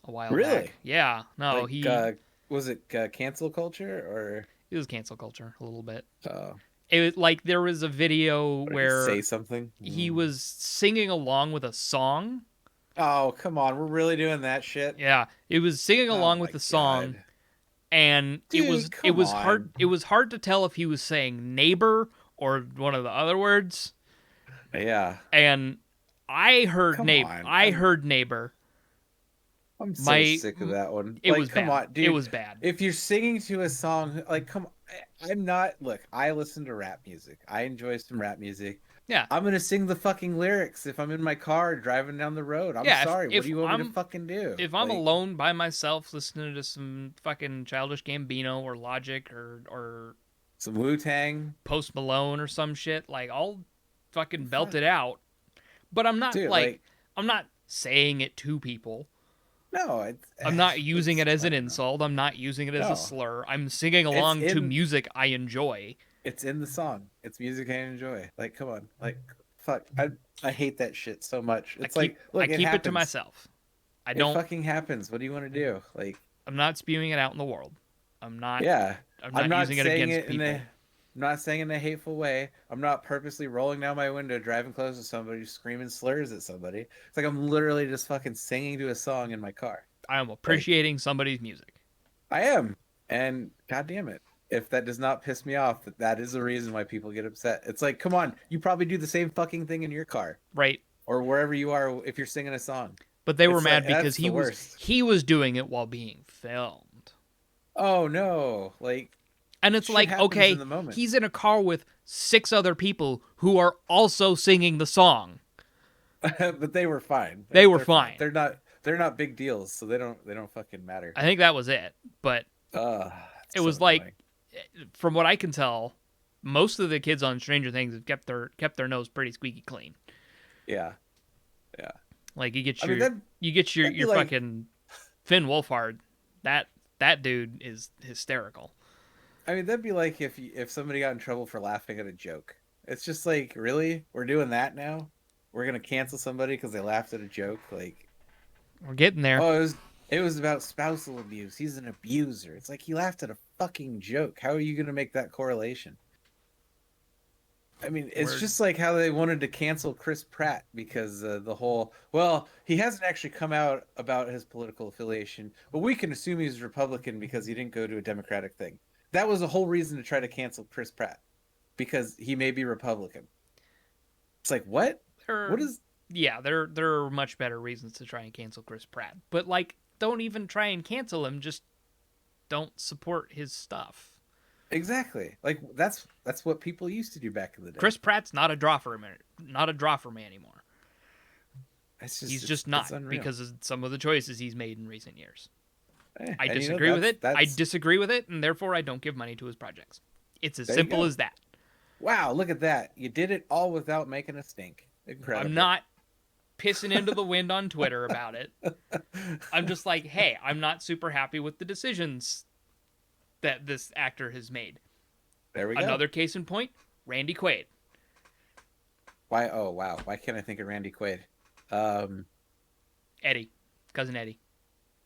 S2: a while
S1: Really?
S2: back. Yeah, no,
S1: Like, was it cancel culture or
S2: it was cancel culture a little bit.
S1: uh,
S2: It was like, there was a video
S1: what did he say
S2: where
S1: something?
S2: he was singing along with a song.
S1: Oh, come on, we're really doing that shit.
S2: Yeah, it was singing
S1: Oh
S2: along with
S1: my
S2: the song,
S1: God,
S2: and
S1: dude, come on.
S2: it was hard to tell if he was saying neighbor or one of the other words.
S1: Yeah,
S2: And
S1: Come on.
S2: I heard neighbor.
S1: I'm so
S2: My
S1: sick of that one.
S2: It
S1: Like,
S2: was
S1: come
S2: bad.
S1: on,
S2: It
S1: dude.
S2: was bad.
S1: If you're singing to a song, like, come on. I'm not, look, I listen to rap music. I enjoy some rap music.
S2: Yeah.
S1: I'm gonna sing the fucking lyrics if I'm in my car driving down the road. I'm
S2: Yeah,
S1: sorry. What do you want me to fucking do?
S2: if I'm
S1: Like,
S2: alone by myself listening to some fucking Childish Gambino or Logic or
S1: some Wu-Tang.
S2: Post Malone or some shit, like I'll fucking belt
S1: Fuck.
S2: it out. But
S1: Dude, like,
S2: I'm not saying it to people.
S1: no,
S2: I'm not using it as
S1: I
S2: an
S1: don't know.
S2: insult. I'm not using it as a
S1: No.
S2: slur. I'm singing
S1: It's
S2: along to
S1: in
S2: music I enjoy.
S1: it's in the song. It's music I enjoy. Like, come on. Like, fuck. I hate that shit so much. It's like,
S2: I
S1: look, it
S2: keep it to
S1: happens.
S2: myself. I
S1: It
S2: don't
S1: fucking happens. What do you want to do? Like,
S2: I'm not spewing it out in the world. I'm not
S1: yeah.
S2: I'm
S1: I'm
S2: not
S1: not
S2: using it
S1: saying
S2: against
S1: it in a
S2: people.
S1: I'm not saying it in a hateful way. I'm not purposely rolling down my window, driving close to somebody, screaming slurs at somebody. It's like I'm literally just fucking singing to a song in my car.
S2: I am
S1: Like,
S2: appreciating somebody's music.
S1: I am. And god damn it. If that does not piss me off, that is the reason why people get upset. It's like, come on, you probably do the same fucking thing in your car
S2: Right?
S1: or wherever you are if you're singing a song.
S2: But they were
S1: It's like
S2: mad because
S1: that's the worst.
S2: he was doing it while being filmed.
S1: Oh no. Like
S2: And it's
S1: shit
S2: like,
S1: happens in
S2: okay,
S1: the moment.
S2: he's in a car with 6 other people who are also singing the song.
S1: But they were fine.
S2: They were
S1: They're fine.
S2: fine.
S1: They're not big deals, so they don't fucking matter.
S2: I think that was it. But
S1: It's
S2: it
S1: so
S2: was like,
S1: annoying.
S2: from what I can tell, most of the kids on Stranger Things have kept their nose pretty squeaky clean.
S1: Yeah. Yeah.
S2: Like you get
S1: I mean that'd be
S2: your
S1: like
S2: fucking Finn Wolfhard. That dude is hysterical.
S1: I mean that'd be like if somebody got in trouble for laughing at a joke. It's just like, really? We're doing that now? We're gonna cancel somebody because they laughed at a joke? Like,
S2: We're getting there.
S1: oh, it was about spousal abuse. He's an abuser. It's like he laughed at a fucking joke. How are you gonna make that correlation? I mean, it's
S2: We're
S1: just like how they wanted to cancel Chris Pratt because the whole, well, he hasn't actually come out about his political affiliation, but we can assume he's Republican because he didn't go to a Democratic thing. That was the whole reason to try to cancel Chris Pratt because he may be Republican. It's like, what?
S2: there
S1: What is
S2: yeah, there are much better reasons to try and cancel Chris Pratt. But like don't even try and cancel him, just don't support his stuff.
S1: exactly like that's what people used to do back in the day.
S2: Chris Pratt's not a draw for me, not a draw for me anymore. He's just
S1: It's
S2: not
S1: unreal.
S2: because of some of the choices he's made in recent years. I
S1: And
S2: disagree with it. I
S1: that's
S2: disagree with it, and therefore I don't give money to his projects. It's as
S1: there you
S2: simple
S1: go.
S2: as that.
S1: Wow, look at that. You did it all without making a stink. Incredible.
S2: I'm not pissing into the wind on Twitter about it. I'm just like, hey, I'm not super happy with the decisions that this actor has made.
S1: There we go.
S2: Another case in point, Randy Quaid.
S1: Why? Oh wow. Why can't I think of Randy Quaid? Um.
S2: Eddie. Cousin Eddie.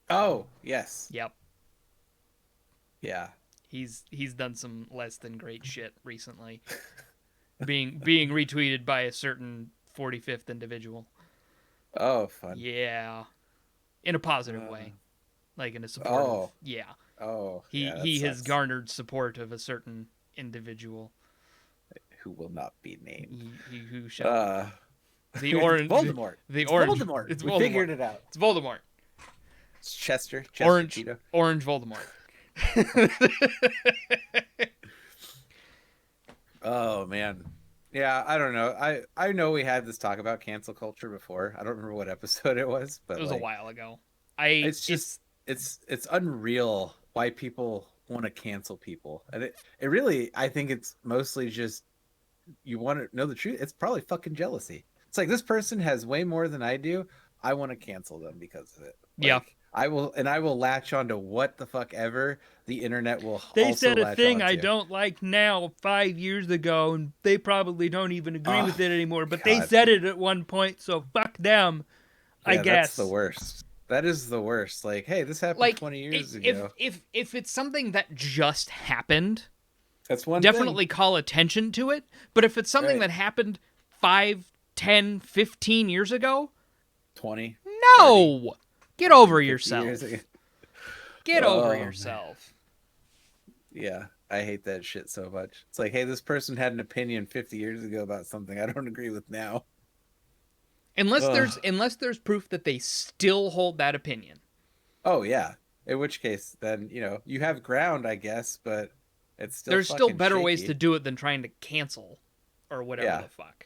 S1: Oh yes.
S2: Yep.
S1: Yeah.
S2: He's done some less than great shit recently. being retweeted by a certain 45th individual.
S1: Oh fun.
S2: Yeah. In a positive
S1: Uh,
S2: way. Like in a supportive.
S1: oh.
S2: Yeah.
S1: Oh.
S2: He
S1: Yeah. That
S2: he has
S1: sucks.
S2: garnered support of a certain individual.
S1: Who will not be named?
S2: He who shall
S1: Uh.
S2: the orange
S1: Voldemort.
S2: the
S1: It's
S2: orange
S1: Voldemort.
S2: it's
S1: We
S2: Voldemort.
S1: figured it out.
S2: It's Voldemort.
S1: It's Chester.
S2: Orange
S1: Cheeto.
S2: orange Voldemort.
S1: Oh man. Yeah, I don't know. I know we had this talk about cancel culture before. I don't remember what episode it was, but
S2: It was a
S1: like
S2: while ago.
S1: it's just it's unreal why people want to cancel people. And it really, I think it's mostly just you want to know the truth. It's probably fucking jealousy. It's like this person has way more than I do. I want to cancel them because of it.
S2: Yeah.
S1: Like, I will latch on to what the fuck ever the internet will
S2: They
S1: also
S2: said a
S1: latch
S2: thing
S1: on
S2: I
S1: to.
S2: don't like now 5 years ago, and they probably don't even agree
S1: Oh,
S2: with it anymore. But they
S1: God.
S2: said it at one point, so fuck them. I
S1: Yeah,
S2: guess
S1: that's the worst. That is the worst. Like, hey, this happened
S2: like
S1: 20 years
S2: if
S1: ago.
S2: if it's something that just happened,
S1: That's one
S2: definitely
S1: thing.
S2: call attention to it. But if it's something
S1: Right.
S2: that happened 5, 10, 15 years ago,
S1: 20,
S2: no, get over
S1: 50
S2: yourself.
S1: years ago.
S2: Get
S1: Oh,
S2: over
S1: man.
S2: yourself.
S1: Yeah, I hate that shit so much. It's like, hey, this person had an opinion 50 years ago about something I don't agree with now. Ugh.
S2: Unless there's proof that they still hold that opinion.
S1: Oh yeah. In which case, then you have ground, I guess, but it's still
S2: There's still
S1: fucking
S2: better ways to
S1: shaky.
S2: do it than trying to cancel or whatever
S1: Yeah,
S2: the fuck.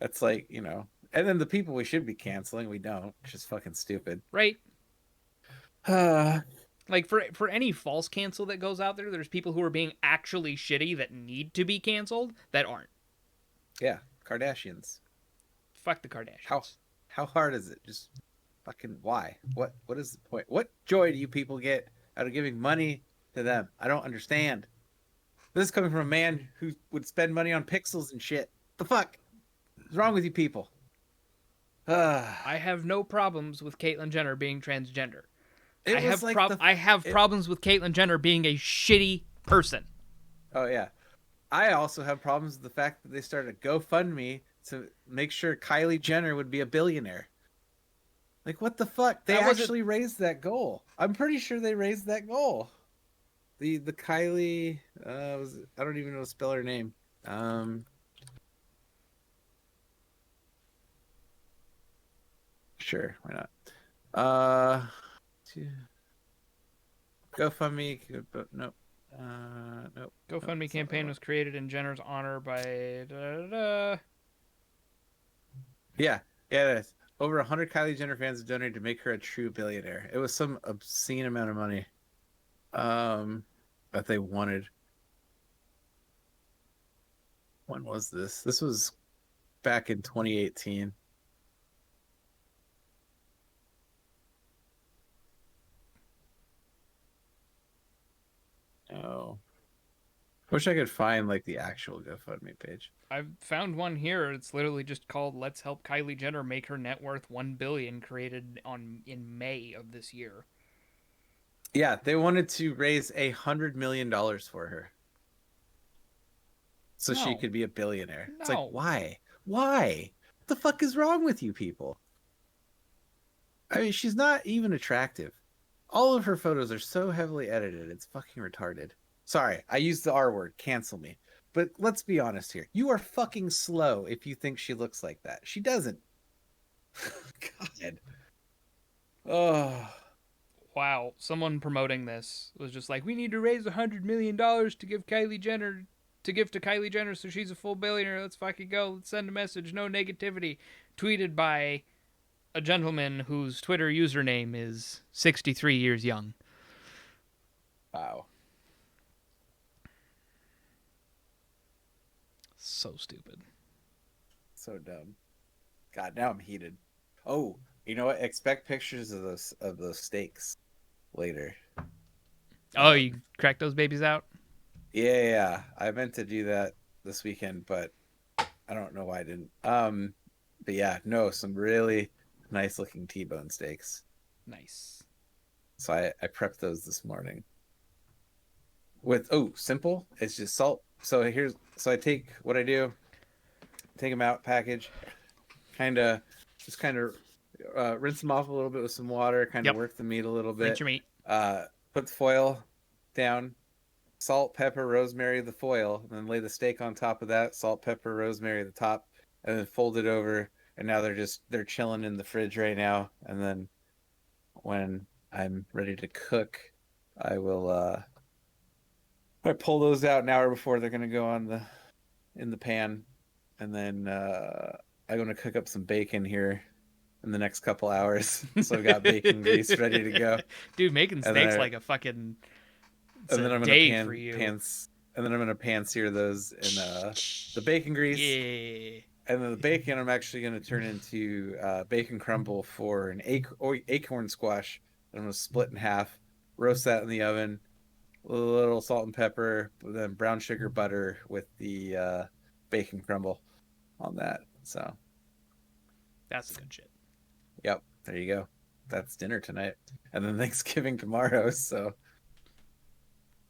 S1: it's like and then the people we should be canceling, we don't, which is fucking stupid.
S2: Right?
S1: yeah,
S2: Like for any false cancel that goes out there, there's people who are being actually shitty that need to be canceled that aren't.
S1: Kardashians.
S2: Fuck the
S1: How
S2: Kardashians.
S1: how hard is it? Just fucking why? What is the point? What joy do you people get out of giving money to them? I don't understand. This is coming from a man who would spend money on pixels and shit. The fuck is wrong with you people?
S2: I have no problems with Caitlyn Jenner being transgender.
S1: It was like
S2: I have
S1: it,
S2: problems with Caitlyn Jenner being a shitty person.
S1: oh yeah. I also have problems with the fact that they started a GoFundMe to make sure Kylie Jenner would be a billionaire. Like what the fuck? They
S2: That wasn't
S1: actually raised that goal. I'm pretty sure they raised that goal. The Kylie I don't even know how to spell her name. Um sure, why not? Uh GoFundMe, but nope. Nope. Nope,
S2: GoFundMe
S1: that's not what I
S2: campaign
S1: want.
S2: was created in Jenner's honor by da, da, da.
S1: Yeah, yeah, it is. Over 100 Kylie Jenner fans have donated to make her a true billionaire. It was some obscene amount of money um that they wanted. When was this? This was back in 2018. Oh. Wish I could find like the actual GoFundMe page.
S2: I've found one here. It's literally just called "Let's Help Kylie Jenner Make Her Net Worth 1 Billion," created on in May of this year.
S1: Yeah, they wanted to raise $100 million for her so she
S2: No,
S1: could be a billionaire. It's like,
S2: no.
S1: why? Why? What the fuck is wrong with you people? I mean, she's not even attractive. All of her photos are so heavily edited. It's fucking retarded. Sorry, I used the R word. Cancel me. But let's be honest here. You are fucking slow if you think she looks like that. She doesn't. God. Oh,
S2: Wow, someone promoting this was just like, "We need to raise $100 million to give Kylie Jenner to give to Kylie Jenner so she's a full billionaire. Let's fucking go. Let's send a message. No negativity." Tweeted by a gentleman whose Twitter username is 63 years young.
S1: wow.
S2: So stupid.
S1: So dumb. God, now I'm heated. Oh, you know what? Expect pictures of those steaks later.
S2: Oh, you cracked those babies out?
S1: Yeah. I meant to do that this weekend, but I don't know why I didn't. But yeah, no, some really nice looking T-bone steaks.
S2: Nice.
S1: So I prepped those this morning. With simple. It's just salt. So I take what I do, take them out, package, kind of just kind of rinse them off a little bit with some water, kind of
S2: Yep.
S1: work the meat a little
S2: Rinse
S1: bit.
S2: your meat.
S1: Put the foil down, salt, pepper, rosemary, the foil, and then lay the steak on top of that, salt, pepper, rosemary, the top, and then fold it over. And now they're chilling in the fridge right now. And then when I'm ready to cook, I will I pull those out an hour before they're gonna go in the pan, and then I'm gonna cook up some bacon here in the next couple hours. So I've got bacon grease ready to go,
S2: Dude, making
S1: and then
S2: steaks like a fucking it's
S1: and
S2: a
S1: then I'm gonna
S2: day for you.
S1: pan sear those in the bacon grease,
S2: Yeah.
S1: and then the bacon I'm actually gonna turn into bacon crumble for an acorn squash that I'm gonna split in half, roast that in the oven, a little salt and pepper, then brown sugar butter with the bacon crumble on that. So,
S2: That's the good shit.
S1: yep, there you go. That's dinner tonight, and then Thanksgiving tomorrow. So,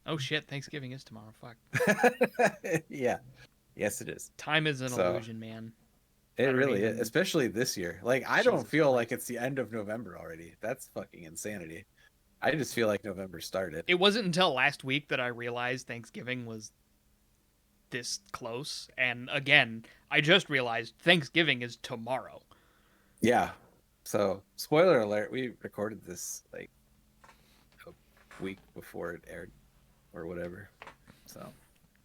S2: Oh shit, Thanksgiving is tomorrow. Fuck.
S1: yeah, yes, it is.
S2: Time is an
S1: So
S2: illusion, man.
S1: it
S2: I don't
S1: really is,
S2: even
S1: especially this year. Like I don't
S2: Jesus
S1: feel like
S2: Christ.
S1: it's the end of November already. That's fucking insanity. I just feel like November started.
S2: It wasn't until last week that I realized Thanksgiving was this close. And again, I just realized Thanksgiving is tomorrow.
S1: Yeah. So, spoiler alert, we recorded this like a week before it aired or whatever. So,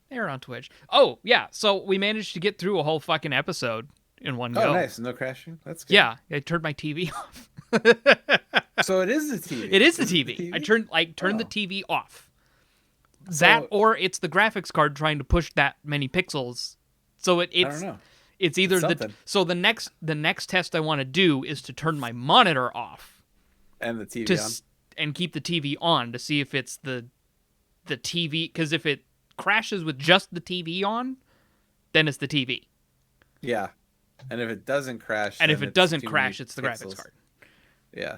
S2: They're on Twitch. Oh, yeah. So we managed to get through a whole fucking episode in one
S1: oh,
S2: go.
S1: nice. No crashing. That's good.
S2: Yeah, I turned my TV off.
S1: So it is the TV.
S2: It is the
S1: Is it
S2: TV.
S1: the
S2: I
S1: TV?
S2: turned the
S1: Oh.
S2: TV off. That
S1: So,
S2: or it's the graphics card trying to push that many pixels. So
S1: I don't
S2: it's
S1: know.
S2: it's either
S1: It's
S2: the
S1: something.
S2: so the next test I want to do is to turn my monitor off
S1: And the TV
S2: to
S1: on.
S2: and keep the TV on to see if it's the TV, because if it crashes with just the TV on, then it's the TV.
S1: Yeah. And if it doesn't crash,
S2: And
S1: then
S2: if it
S1: it's
S2: doesn't
S1: too
S2: crash,
S1: many
S2: it's the
S1: pixels.
S2: graphics card.
S1: Yeah.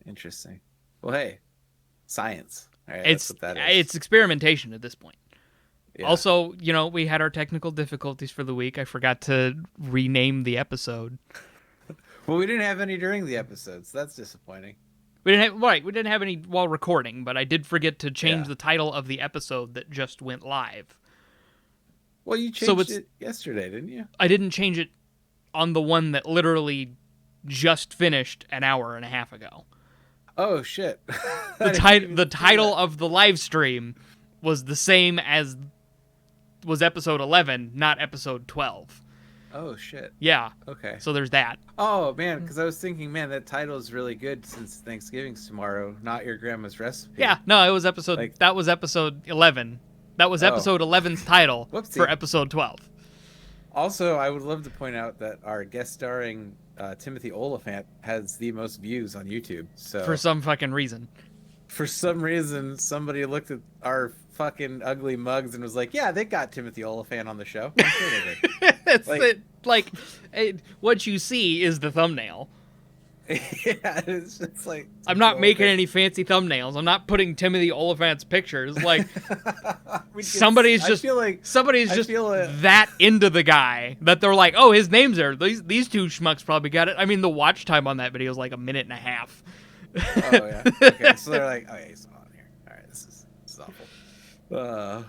S1: Interesting. Well, hey, science. All right,
S2: It's
S1: that's what that is.
S2: it's experimentation at this point.
S1: Yeah.
S2: Also, we had our technical difficulties for the week. I forgot to rename the episode.
S1: Well, we didn't have any during the episodes. That's disappointing.
S2: We didn't have any while recording, but I did forget to change
S1: Yeah.
S2: the title of the episode that just went live.
S1: Well, you
S2: So
S1: changed
S2: it's-
S1: it yesterday, didn't you?
S2: I didn't change it on the one that literally just finished an hour and a half ago.
S1: Oh shit!
S2: The title of the live stream was the same as was episode 11, not episode 12.
S1: Oh shit!
S2: Yeah.
S1: Okay.
S2: So there's that.
S1: Oh man, because I was thinking, man, that title is really good since Thanksgiving's tomorrow. Not your grandma's recipe.
S2: Yeah. No, it was that was episode 11. That was episode 11's title
S1: Whoopsie.
S2: for episode 12.
S1: Also, I would love to point out that our guest starring Timothy Oliphant has the most views on YouTube. So
S2: For some fucking reason.
S1: for some reason, somebody looked at our fucking ugly mugs and was like, "Yeah, they got Timothy Oliphant on the show." I'm sure they did.
S2: It's
S1: Like-
S2: what you see is the thumbnail.
S1: Yeah, it's just like
S2: I'm not making any fancy thumbnails. I'm not putting Timothy Oliphant's pictures. Like somebody's
S1: I
S2: just
S1: feel like
S2: that into the guy that they're like, oh, his name's there. These two schmucks probably got it. I mean, the watch time on that video is like a minute and a half.
S1: Oh yeah. Okay, so they're like, "Oh yeah, he's on here. All right, this is awful."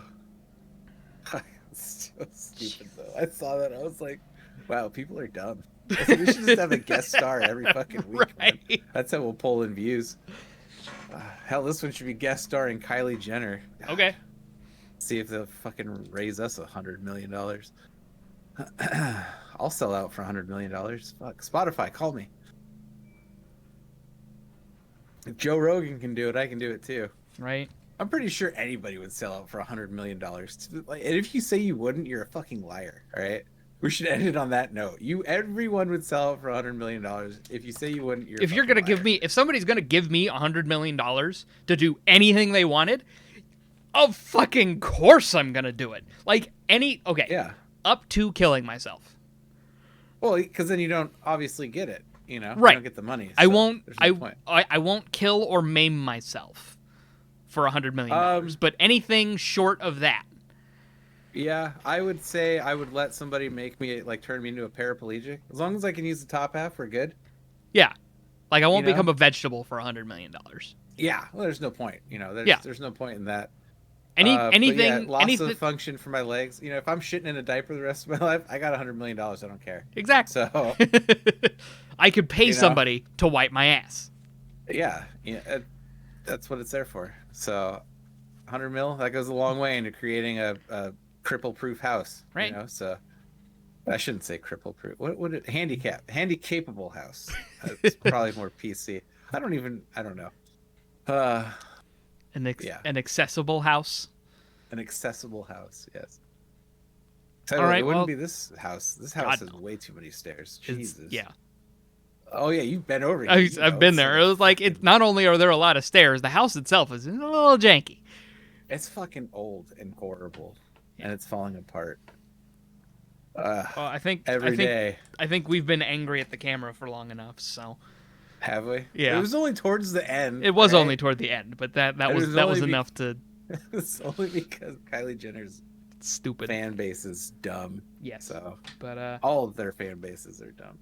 S1: It's so stupid though. I saw that. I was like, "Wow, people are dumb." We should just have a guest star every fucking week.
S2: Right.
S1: Man. That's how we'll pull in views. Hell, this one should be guest starring Kylie Jenner.
S2: Okay.
S1: See if they'll fucking raise us $100 million. I'll sell out for $100 million. Fuck, Spotify, call me. If Joe Rogan can do it, I can do it too.
S2: Right.
S1: I'm pretty sure anybody would sell out for $100 million. Like, and if you say you wouldn't, you're a fucking liar. All right. We should end it on that note. Everyone would sell out for $100 million. If you say you wouldn't, you're.
S2: If you're gonna give me, if somebody's gonna give me $100 million to do anything they wanted, of fucking course I'm gonna do it. Like okay.
S1: Yeah.
S2: Up to killing myself.
S1: Well, because then you don't obviously get it. You know.
S2: Right.
S1: You don't get the money.
S2: I
S1: so
S2: won't.
S1: there's no point.
S2: I won't kill or maim myself for $100 million. But anything short of that.
S1: Yeah, I would say I would let somebody make me turn me into a paraplegic. As long as I can use the top half, we're good.
S2: Yeah. Like I won't
S1: You know?
S2: become a vegetable for $100 million.
S1: Yeah. Well, there's no point. There's
S2: Yeah.
S1: there's no point in that.
S2: Anything.
S1: Loss of function for my legs. If I'm shitting in a diaper the rest of my life, I got $100 million. I don't care.
S2: Exactly.
S1: So
S2: I could pay somebody to wipe my ass.
S1: yeah, that's what it's there for. So 100 mil, that goes a long way into creating a cripple-proof house.
S2: Right.
S1: So I shouldn't say cripple-proof. What would it? Handy-capable house. It's probably more PC. I don't know.
S2: An accessible house.
S1: An accessible house, yes.
S2: All right,
S1: it wouldn't
S2: well,
S1: be this house. This house has
S2: no.
S1: way too many stairs.
S2: It's-
S1: Jesus.
S2: yeah.
S1: Oh yeah, you've been over here.
S2: I've been there. It was like it's not only are there a lot of stairs, the house itself is a little janky.
S1: It's fucking old and horrible, and it's falling apart.
S2: Well, I think
S1: Day.
S2: I think we've been angry at the camera for long enough. So
S1: Have we?
S2: Yeah.
S1: It was only towards the end.
S2: it was
S1: right?
S2: only toward the end, but that
S1: It
S2: was
S1: was
S2: that
S1: only
S2: was
S1: be-
S2: enough to
S1: It's only because Kylie Jenner's
S2: stupid.
S1: fan base is dumb.
S2: Yes.
S1: So
S2: But
S1: all of their fan bases are dumb.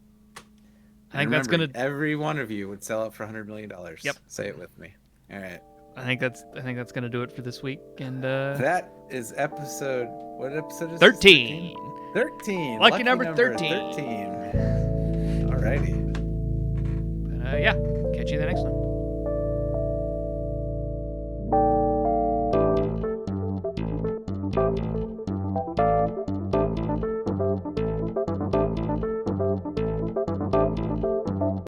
S2: I think
S1: And
S2: that's
S1: remember,
S2: gonna.
S1: every one of you would sell out for $100 million.
S2: Yep.
S1: Say it with me. All right.
S2: I think that's gonna do it for this week. And
S1: That is episode. What episode is
S2: 13.
S1: this? 13.
S2: Lucky number 13.
S1: 13. Alrighty.
S2: yeah, catch you in the next one.